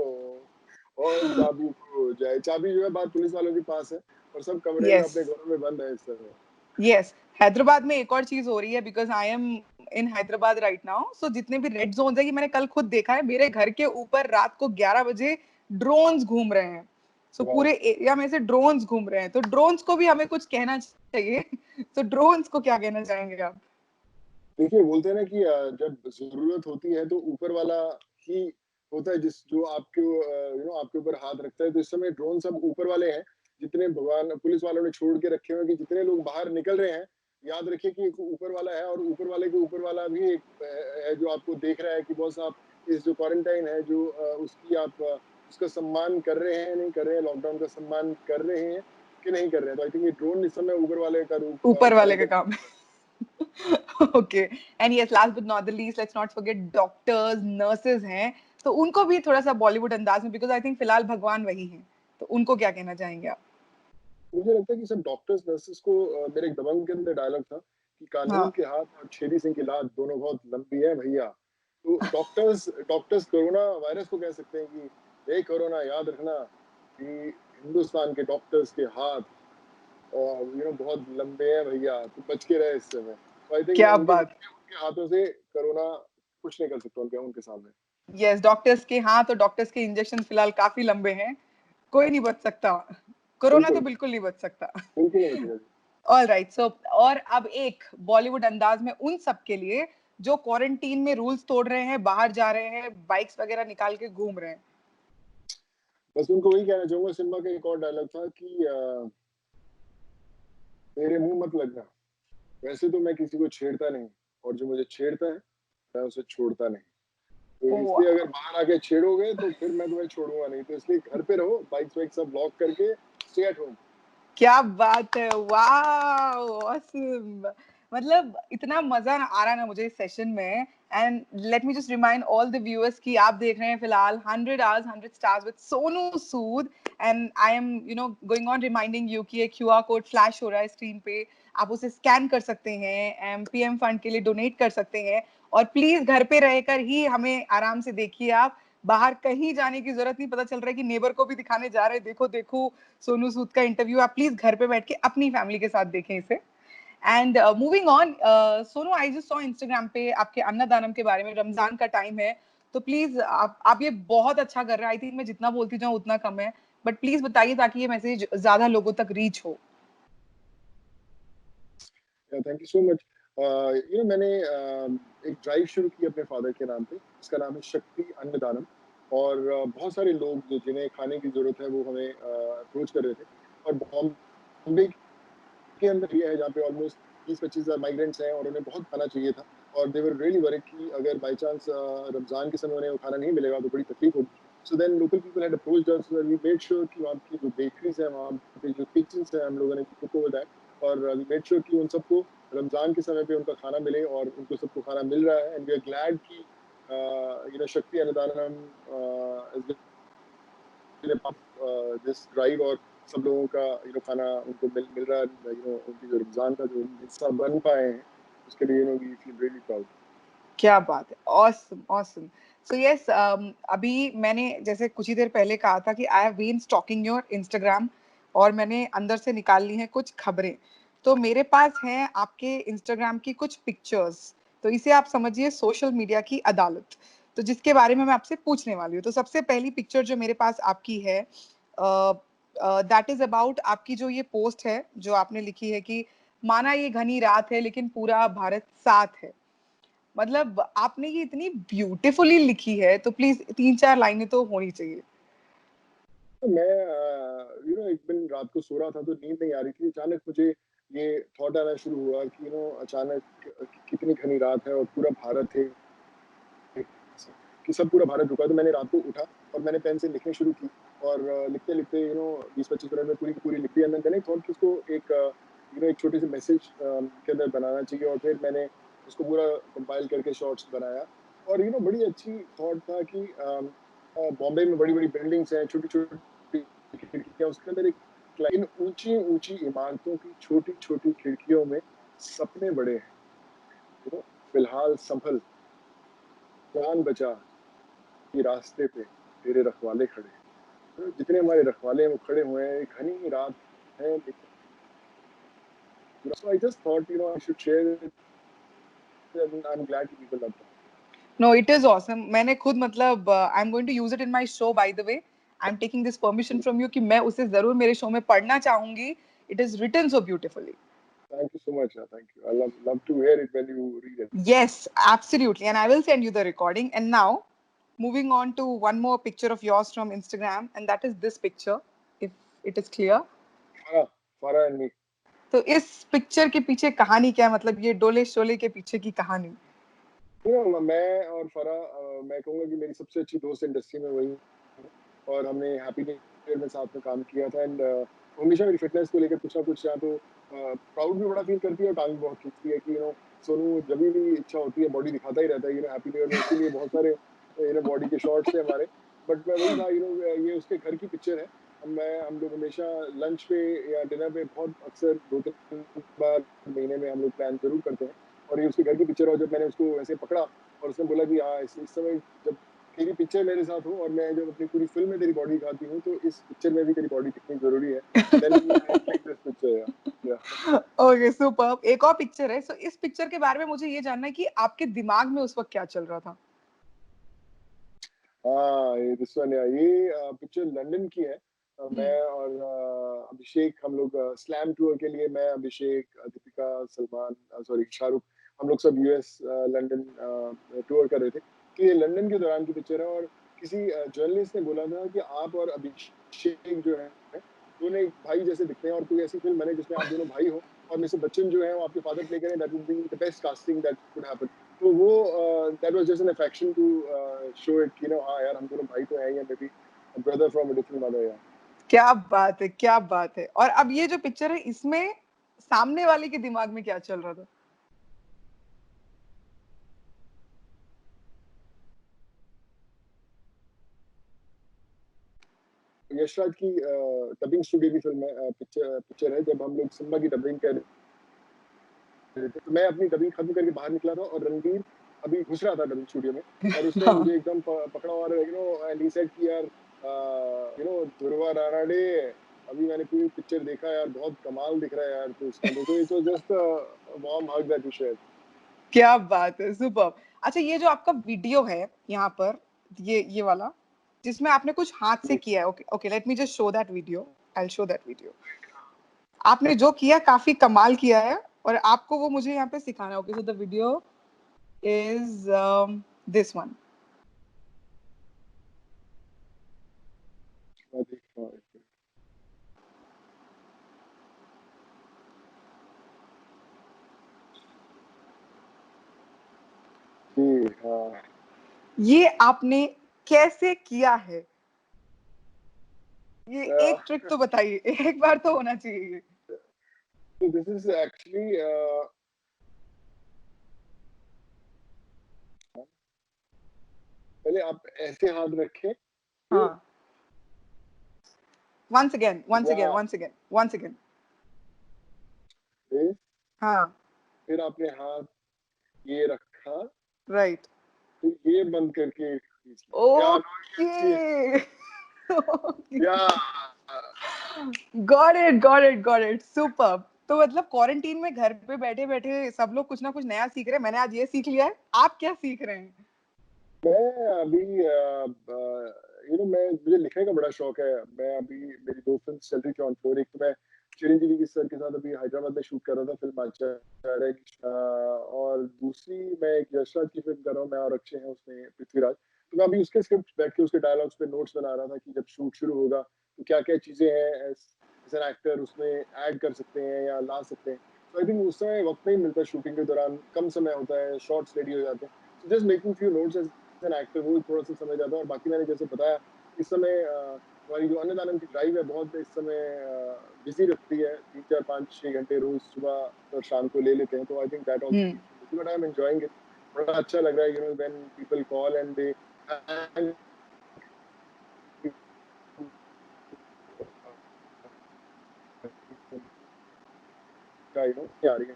और चाबी खो जाए। चाबी जो है बात पुलिस वालों के पास है और सब कमरे में यस, अपने घरों में बंद है इस समय। यस। हैदराबाद में एक और चीज हो रही है, because I am in Hyderabad right now, so जितने भी रेड जोन है, ये मैंने कल खुद देखा है, मेरे घर के ऊपर रात को 11 बजे ड्रोन्स घूम रहे हैं। सो वाह। पूरे एरिया में से ड्रोन्स घूम रहे हैं, तो ड्रोन्स को भी हमें कुछ कहना चाहिए। तो ड्रोन्स को क्या कहना चाहेंगे आप? देखिए बोलते हैं ना कि जब जरूरत होती है तो ऊपर वाला ही होता है जिस जो आपके आपके ऊपर हाथ रखता है। तो इस समय ड्रोन सब ऊपर वाले हैं, जितने भगवान पुलिस वालों ने छोड़ के रखे हुए हैं, कि जितने लोग बाहर निकल रहे हैं याद रखिए कि एक ऊपर वाला है, और ऊपर वाले के ऊपर वाला भी एक है जो आपको देख रहा है कि बॉस आप इस जो क्वारंटाइन है जो उसकी आप उसका सम्मान कर रहे हैं नहीं कर रहे हैं, लॉकडाउन का सम्मान कर रहे हैं कि नहीं कर रहे हैं। तो आई थिंक ये ड्रोन इस समय ऊपर वाले का रूप ऊपर वाले धारण का कर। काम है। Okay. And yes, last but not the least, let's not forget doctors, nurses हैं, तो उनको भी थोड़ा सा बॉलीवुड अंदाज में, बिकॉज आई थिंक फिलहाल भगवान वही हैं, तो उनको क्या कहना चाहेंगे आप? मुझे लगता है कि सब डॉक्टर्स नर्सेस को मेरे एक दबंग के अंदर डायलॉग था कि कानून हाँ, के हाथ और छेदी सिंह की लात दोनों बहुत लंबी है भैया। तो डॉक्टर्स डॉक्टर्स कोरोना वायरस को कह सकते हैं कि हे कोरोना याद रखना कि हिंदुस्तान के डॉक्टर्स के हाथ बहुत लंबे हैं भैया, तो बच के रहे इस समय। तो आई थिंक क्या उनके बात। उनके उनके हाथों से कोरोना कुछ नहीं कर सकता उनके उनके सामने। यस, डॉक्टर्स के हाथ और डॉक्टर्स के इंजेक्शन फिलहाल काफी लंबे हैं, कोई नहीं बच सकता, कोरोना तो बिल्कुल बिल्कुल नहीं बच सकता। बिल्कुल नहीं बचेगा जी। ऑल राइट, सो और अब एक बॉलीवुड अंदाज में उन सब के लिए जो क्वारंटीन में रूल्स तोड़ रहे हैं, बाहर जा रहे हैं, बाइक्स वगैरह निकाल के घूम रहे हैं। बस उनको वही कहना चाहूंगा, सिम्बा का एक और डायलॉग था कि मेरे मुंह मत लगना, वैसे तो मैं किसी को छेड़ता नहीं, और जो मुझे छेड़ता है मैं उसे छोड़ता नहीं। तो इसलिए अगर बाहर आके छेड़ोगे तो फिर मैं तुम्हें छोड़ूंगा नहीं। तो इसलिए घर पे रहो, बाइक्स वाइक सब लॉक करके स्टे एट होम। क्या बात है, वाओ, ऑसम। मतलब इतना मजा आ रहा है ना मुझे इस सेशन में। And let me just remind all the viewers कि आप देख रहे हैं फिलहाल 100 hours 100 stars with Sonu Sood, and I am going on reminding you कि एक क्यूआर कोड फ्लैश हो रहा है स्क्रीन पे, आप उसे स्कैन कर सकते हैं, पीएम फंड के लिए डोनेट कर सकते हैं, और प्लीज घर पे रहकर ही हमें आराम से देखिए आप, बाहर कहीं जाने की जरूरत नहीं। पता चल रहा है कि नेबर को भी दिखाने जा रहे हैं, देखो देखो सोनू सूद का इंटरव्यू, आप प्लीज घर पे बैठ के अपनी फैमिली के साथ देखें इसे। And moving on, Sonu, I just saw Instagram पे आपके अन्नदानम के बारे में, रमजान का टाइम है, तो प्लीज आप ये बहुत अच्छा कर रहे हैं। आई थिंक मैं जितना बोलती जाऊं उतना कम है, बट प्लीज बताइए ताकि ये मैसेज ज्यादा लोगों तक रीच हो। Thank you so much. मैंने एक ड्राइव शुरू की अपने फादर के नाम पे, इसका नाम है शक्ति अन्नदानम। और बहुत सारे लोग जो जिन्हें खाने की जरूरत है वो हमें अप्रोच कर रहे थे। और बॉम्बे के अंदर ये है जहाँ पे ऑलमोस्ट 20-25 हज़ार माइग्रेंट्स हैं और उन्हें बहुत खाना चाहिए था। और दे वर रियली वरीड कि अगर बाई चांस रमजान के समय उन्हें वो खाना नहीं मिलेगा तो बड़ी तकलीफ होगी। So then local people had approached us, we made sure कि वहाँ की जो बेकरीज है, वहाँ पे जो किचन्स है, हम लोगों ने टुक ओवर दैट। और वी मेड श्योर कि उन सबको रमजान के समय पे उनका खाना मिले, और उनको सबको खाना मिल रहा है। एंड वी आर ग्लैड कि शक्ति अन्नदानम दिस ड्राइव, और सब लोगों का खाना उनको मिल रहा है। उनकी जो रमजान का जो हिस्सा बन पाए हैं उसके लिए वी फील रियली प्राउड। क्या बात है, ऑसम ऑसम। सो यस, अभी मैंने जैसे कुछ ही देर पहले कहा था कि I have been stalking your Instagram, और मैंने अंदर से निकाल ली हैं कुछ खबरें, तो मेरे पास हैं आपके इंस्टाग्राम की कुछ पिक्चर्स, तो इसे आप समझिए सोशल मीडिया की अदालत, तो जिसके बारे में मैं आपसे पूछने वाली हूँ। तो सबसे पहली पिक्चर जो मेरे पास आपकी है, दैट इज अबाउट आपकी जो ये पोस्ट है जो आपने लिखी है कि माना ये घनी रात है लेकिन पूरा भारत साथ है। मतलब आपने ये इतनी ब्यूटीफुली लिखी है, तो प्लीज 3-4 लाइनें तो होनी चाहिए। तो मैं एक दिन रात को सो रहा था तो नींद नहीं आ रही थी। अचानक मुझे ये थॉट आना शुरू हुआ कि अचानक कितनी घनी रात है और पूरा भारत है, कि सब पूरा भारत रुका। तो मैंने रात को उठा और मैंने पेन से लिखने शुरू की और लिखते लिखते 20-25 मिनट में पूरी की पूरी लिख दी। एंड देन आई थॉट कि इसको एक एक छोटे से मैसेज के अंदर बनाना चाहिए। और फिर मैंने उसको पूरा कंपाइल करके शॉर्ट्स बनाया। और बड़ी अच्छी थॉट था कि बॉम्बे में बड़ी बड़ी बिल्डिंग्स हैं, छोटी छोटी खिड़कियां, उसके अंदर एक इन ऊंची ऊंची इमारतों की छोटी छोटी खिड़कियों में सपने बड़े हैं। फिलहाल संभल, जान बचा, कि रास्ते पे तेरे रखवाले खड़े हैं। जितने हमारे रखवाले हैं वो खड़े हुए हैं। एक घनी रात है, लेकिन so I just thought I should share it and I'm glad people love it. No, it is awesome. मैंने खुद मतलब I'm going to use it in my show by the way. I'm taking this permission from you कि मैं उसे जरूर मेरे show में पढ़ना चाहूंगी. It is written so beautifully. Thank you so much. Thank you. I love to hear it when you read it. Yes, absolutely. And I will send you the recording. And now, moving on to one more picture of yours from Instagram, and that is this picture, if it is clear. Farah and me. तो इस picture के पीछे कहानी क्या है? मतलब ये डोले शोले के पीछे की कहानी? मैं और फरा, मैं कहूँगा कि मेरी सबसे अच्छी दोस्त इंडस्ट्री में वही है। और हमने हैप्पी न्यू ईयर में साथ में काम किया था। एंड हमेशा मेरी फिटनेस को लेकर कुछ ना कुछ, या तो प्राउड भी बड़ा फील करती है और टांग बहुत खींचती है कि सोनू जब भी इच्छा होती है बॉडी दिखाता ही रहता है हैप्पी न्यू ईयर में। इसीलिए बहुत सारे बॉडी के शॉर्ट्स थे हमारे। बट मैं वही था, ये उसके घर की पिक्चर है। हम लोग हमेशा लंच पे या डिनर पे बहुत अक्सर 2-3 बार महीने में हम लोग प्लान जरूर करते हैं। और ये उसके घर की पिक्चर। और जब मैंने उसको ऐसे पकड़ा और उसने बोला कि हाँ, इस समय जब तेरी पिक्चर मेरे साथ हो और मैं जब अपनी पूरी फिल्म में तेरी बॉडी दिखाती हूँ, तो इस पिक्चर में भी तेरी बॉडी दिखनी जरूरी है। Then I clicked this picture, yeah. Okay, superb. एक और पिक्चर है. So इस पिक्चर के बारे में मुझे ये जानना है कि आपके दिमाग में उस वक्त क्या चल रहा था? हाँ, ये दिस वन, ये पिक्चर लंदन की है। मैं और अभिषेक, हम लोग स्लैम टूर के लिए, मैं, अभिषेक, दीपिका, सलमान, सॉरी शाहरुख, हम लोग सब यूएस लंदन टूर कर रहे थे। तो ये लंदन के दौरान की पिक्चर है। और किसी जर्नलिस्ट ने बोला था कि आप और अभिषेक जो है दोनों एक भाई जैसे दिखते हैं, और कोई ऐसी फिल्म बने जिसमें आप दोनों भाई हो और मिस्टर बच्चन जो है वो आपके फादर प्ले करें, that would be the best casting that could happen. तो वो that was just an affection to show it कि हाँ यार, हम दोनों भाई तो हैं, या maybe brother from a different mother. यार क्या बात है, क्या बात है. और अब ये जो पिक्चर है, इसमें सामने वाले के दिमाग में क्या चल रहा था? यशराज की डबिंग स्टूडियो की फिल्म है, पिक्चर है। जब हम लोग सिम्बा की डबिंग कर रहे थे, तो मैं अपनी डबिंग खत्म करके बाहर निकला था और रणवीर अभी घुस रहा था डबिंग स्टूडियो में। और उसने मुझे एकदम पकड़ा और एंड ही सेड कि यार ध्रुवा रानाडे, अभी मैंने पूरी पिक्चर देखा यार, बहुत कमाल दिख रहा है यार तो उसके अंदर। तो it was just a warm hug that we shared. क्या बात है, सुपर. अच्छा, ये जो आपका वीडियो है यहाँ पर, ये वाला, जिसमें आपने कुछ हाथ से किया है. Okay okay, let me just show that video. I will show that video. आपने जो किया काफी कमाल किया है और आपको वो मुझे यहाँ पे सिखाना है. Okay, so the video is this one. मैं देख रहा हूँ। जी हाँ। ये आपने कैसे किया है? ये एक ट्रिक तो बताइए. एक बार तो होना चाहिए ये. So this is actually पहले आप ऐसे हाथ रखें, हाँ. once again, once again, या once again, once again. इस, हाँ. फिर आपने हाथ ये रखा, राइट. तो ये बंद करके खींच लिया। ओके. या got it, got it, got it. Super. तो मतलब क्वारंटीन में घर पे बैठे बैठे सब लोग कुछ ना कुछ नया सीख रहे हैं. मैंने आज ये सीख लिया है. आप क्या सीख रहे हैं? मैं अभी मुझे लिखने का बड़ा शौक है। मैं अभी, मेरी 2 फिल्म चल रही थी ऑन फ्लोर। एक तो मैं चिरंजीवी सर के साथ अभी हैदराबाद में शूट कर रहा था फिल्म आचार्य की, और दूसरी मैं एक यशराज की फिल्म कर रहा हूँ, मैं और अक्षय हैं उसमें, पृथ्वीराज। तो मैं अभी उसके स्क्रिप्ट बैठ के उसके डायलॉग्स पे नोट्स बना रहा था कि जब शूट शुरू होगा तो क्या क्या चीजें हैं एज एन एक्टर उसमें ऐड कर सकते हैं या ला सकते हैं। तो आई थिंक उस समय वक्त नहीं मिलता, शूटिंग के दौरान कम समय होता है, शॉर्ट्स रेडी हो जाते हैं। So just making few notes as an actor वो थोड़ा सा समय जाता है, और बाकी मैंने जैसे बताया इस समय हमारी जो अन्नदानम की ड्राइव है बहुत इस समय बिजी रखती है, 3 4 5 6 घंटे रोज सुबह और शाम को ले लेते हैं, तो I think that also hmm keeps me busy, but I am enjoying it. बड़ा अच्छा लग रहा है, when people call and they आ रही है।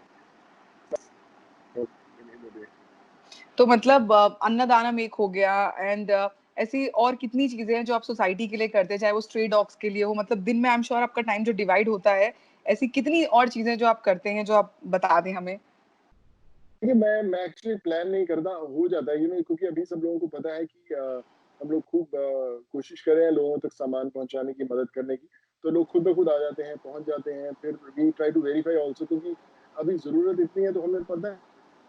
तो मतलब अन्नदानम एक हो गया एंड ऐसी और कितनी चीजें हैं जो आप सोसाइटी के लिए करते हैं, चाहे वो स्ट्रे डॉग्स के लिए हो, मतलब दिन में आई एम श्योर आपका टाइम जो डिवाइड होता है, ऐसी कितनी और चीजें जो आप करते हैं जो आप बता दें हमें। देखिए, मैं एक्चुअली प्लान नहीं करता, हो जाता है, क्योंकि अभी सब लोगों को पता है कि हम लोग खूब कोशिश कर रहे हैं लोगों तक सामान पहुंचाने की, मदद करने की, तो लोग खुद ब खुद आ जाते हैं, पहुंच जाते हैं, फिर we try to verify also, क्योंकि अभी जरूरत इतनी है तो हमें पता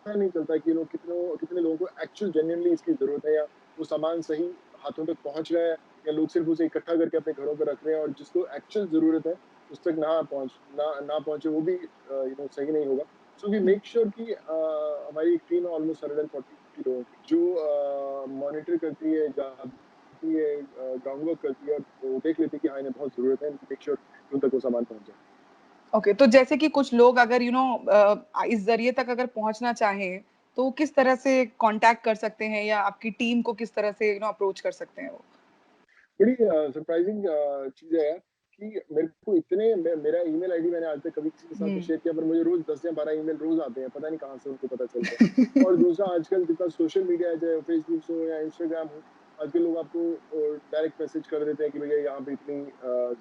नहीं चलता कि कितने कितने लोगों को एक्चुअल जेन्युइनली इसकी जरूरत है, या वो सामान सही हाथों तक पहुंच रहा है, या लोग सिर्फ उसे इकट्ठा करके अपने घरों पर रख रहे हैं, और जिसको एक्चुअल जरूरत है उस तक ना पहुंचे, वो भी सही नहीं होगा। सो वी मेक श्योर कि हमारी एक टीम है ऑलमोस्ट 140 50 लोगों की, जो मॉनिटर करती है, जाती है, ग्राउंड वर्क करती है, और वो देख लेती है कि हाँ इन्हें बहुत जरूरत है, मेक श्योर कि उन तक वो सामान पहुंच जाए। ओके, तो जैसे कि कुछ लोग अगर इस जरिए तक अगर पहुंचना चाहें तो किस तरह से कांटेक्ट कर सकते हैं, या आपकी टीम को किस तरह से अप्रोच कर सकते हैं वो। बड़ी सरप्राइजिंग चीज़ है यार, कि मेरा ईमेल आईडी मैंने आज तक कभी किसी के साथ नहीं शेयर किया, पर मुझे रोज 10 या 12 ईमेल रोज आते हैं, पता नहीं कहाँ से उनको पता चलता है। और दूसरा, आजकल जितना सोशल मीडिया है, चाहे फेसबुक हो या इंस्टाग्राम हो, आजकल लोग आपको डायरेक्ट मैसेज कर देते हैं कि भैया यहाँ पे इतनी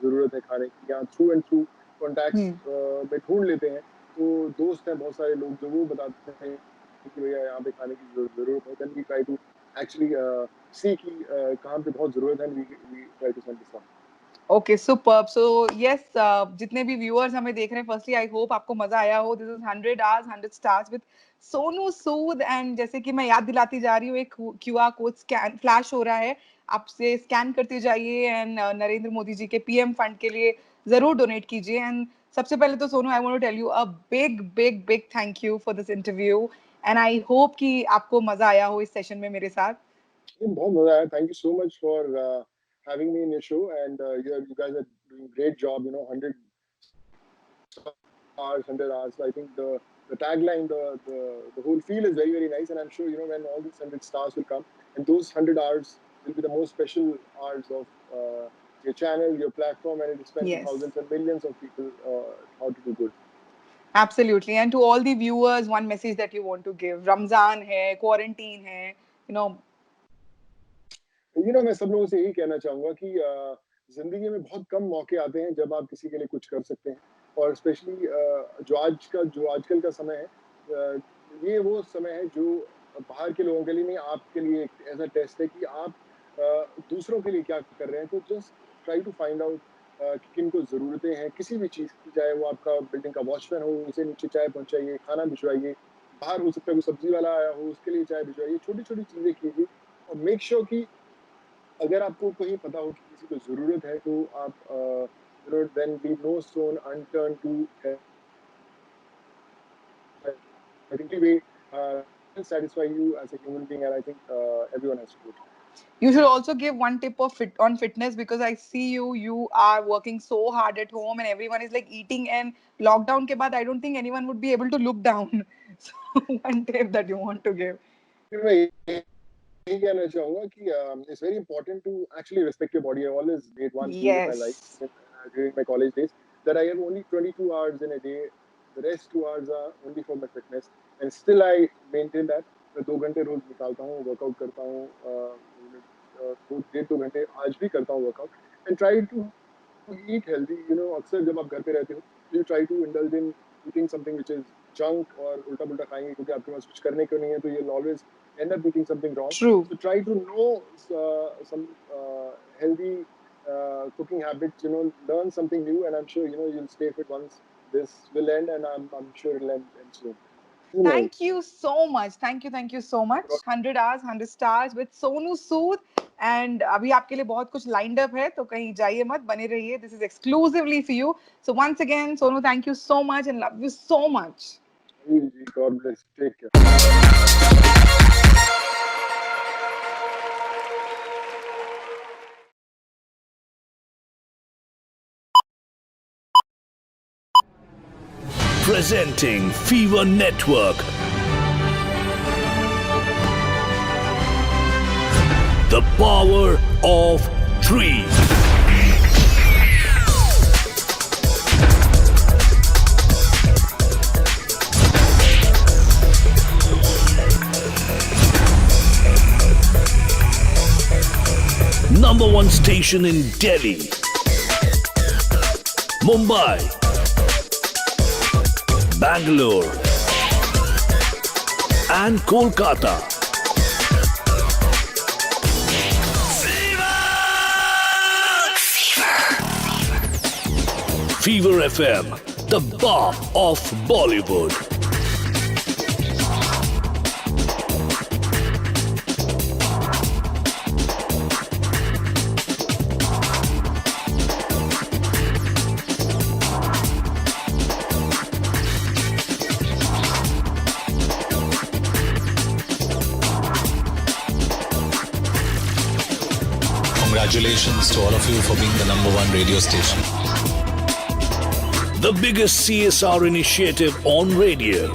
जरूरत है खाने की, यहाँ थ्रू एंड थ्रू कॉन्टैक्ट्स हम्म में ढूंढ लेते हैं, तो दोस्त हैं बहुत सारे लोग जो वो बताते हैं कि भैया यहाँ पे खाने की जरूरत है, then we try to actually see कि कहाँ पे बहुत जरूरत है, we try to send this out. Okay, superb. So yes, जितने भी व्यूअर्स हमें देख रहे हैं, फर्स्टली आई होप आपको मजा आया हो। This is 100 hours 100 stars with Sonu Sood, and जैसे कि मैं याद दिलाती जा रही हूँ, एक क्यूआर कोड स्कैन फ्लैश हो रहा है, आपसे स्कैन करते जाइए एंड नरेंद्र मोदी जी के पीएम फंड के लिए जरूर डोनेट कीजिए। एंड सबसे पहले तो Sonu, I want to tell you a big big big thank you for this interview, and I hope कि आपको मजा आया हो इस सेशन में मेरे साथ। बहुत मजा आया, thank you so much for having me in your show, and you guys are doing great job, 100 hours, 100 hours. I think the tagline, the whole feel is very, very nice, and I'm sure, when all these 100 stars will come, and those 100 hours will be the most special hours of your channel, your platform, and it is spent to Yes. thousands and millions of people how to do good. Absolutely. And to all the viewers, one message that you want to give. Ramzan hai, quarantine hai, you know. मैं सब लोगों से यही कहना चाहूंगा कि जिंदगी में बहुत कम मौके आते हैं जब आप किसी के लिए कुछ कर सकते हैं, और स्पेशली जो आजकल का समय है, ये वो समय है जो बाहर के लोगों के लिए नहीं, आपके लिए एक ऐसा टेस्ट है कि आप दूसरों के लिए क्या कर रहे हैं। तो just try to find out कि किनको ज़रूरतें हैं किसी भी चीज़ की, चाहे वो आपका बिल्डिंग का वॉचमैन हो, उसे नीचे चाय पहुंचाइए, खाना भिजवाइए, बाहर हो सकता है कोई सब्जी वाला आया हो, उसके लिए चाय भिजवाइए, छोटी छोटी चीज़ें कीजिए, और मेक श्योर कि अगर आपको कहीं पता हो कि किसी को ज़रूरत है, तो आप then leave no stone unturned to I think way satisfy you as a human being, and I think everyone has to do it. You should also give one tip of on fitness, because I see you are working so hard at home and everyone is like eating, and lockdown ke baad I don't think anyone would be able to look down. So one tip that you want to give. फिर मैं यही कहना चाहूँगा कि it's very important to actually respect your body. I always made one rule in my life, Yes. during my college days, that I have only 22 hours in a day. The rest 2 hours are only for my fitness, and still I maintain that. मैं 2 घंटे रोज निकालता हूँ, workout करता हूँ, 1.5 2 घंटे आज भी करता हूँ workout, and try to eat healthy. अक्सर जब आप घर पे रहते हो, you try to indulge in eating something which is junk, और उल्टा पुल्टा खाएंगे क्योंकि आपके पास कुछ करने को नहीं है, तो you'll always end up eating something wrong. True. So try to know some healthy cooking habits. Learn something new, and I'm sure you'll stay fit once this will end, and I'm sure it'll end soon. Thank you so much. Thank you so much. 100 hours, 100 stars with Sonu Sood. And अभी आपके लिए बहुत कुछ lined up है, तो कहीं जाइए मत, बने रहिए. This is exclusively for you. So once again, Sonu, thank you so much and love you so much. God bless. Take care. Presenting Fever Network. The power of three. Number one station in Delhi, Mumbai, Bangalore, and Kolkata. Fever FM, the bar of Bollywood. Congratulations to all of you for being the number one radio station. The biggest CSR initiative on radio.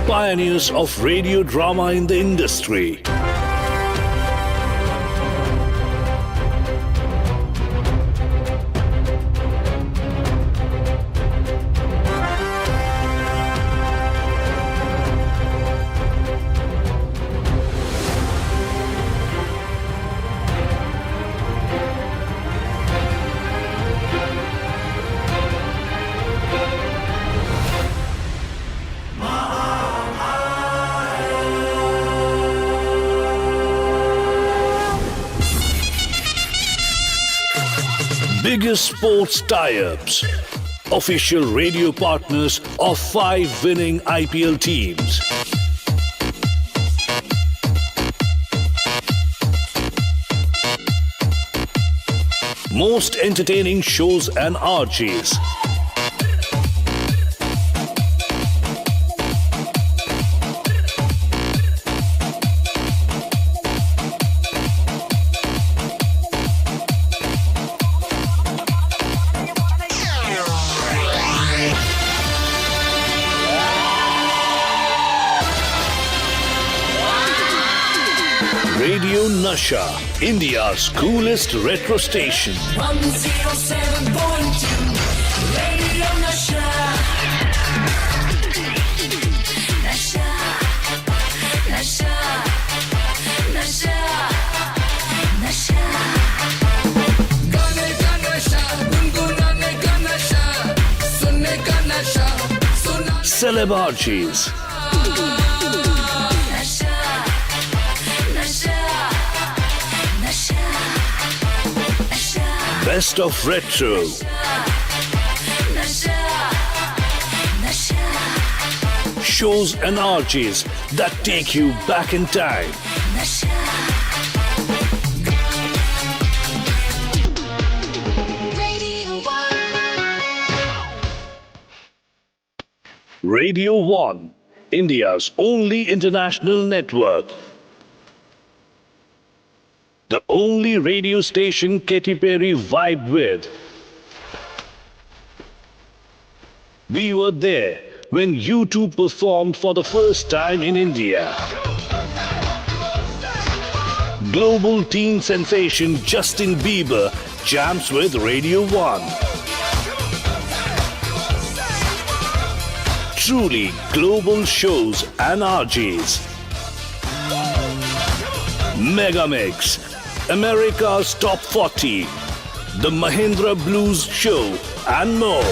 Pioneers of radio drama in the industry. Biggest sports tie-ups. Official radio partners of 5 winning IPL teams. Most entertaining shows and RJs. Radio Nasha, India's coolest retro station. 107.2 Radio Nasha. Nasha, Nasha, Nasha, Nasha. Gaane ka nasha, gungunane ka nasha, sunne ka nasha, suna. Celeb RJs. Best of retro. Shows and RJs that take you back in time. Radio 1, India's only international network. The only radio station Katy Perry vibed with. We were there when U2 performed for the first time in India. Global teen sensation Justin Bieber jams with Radio 1. Truly global shows and RJs. Mega Mix, America's Top 40, The Mahindra Blues Show, and more.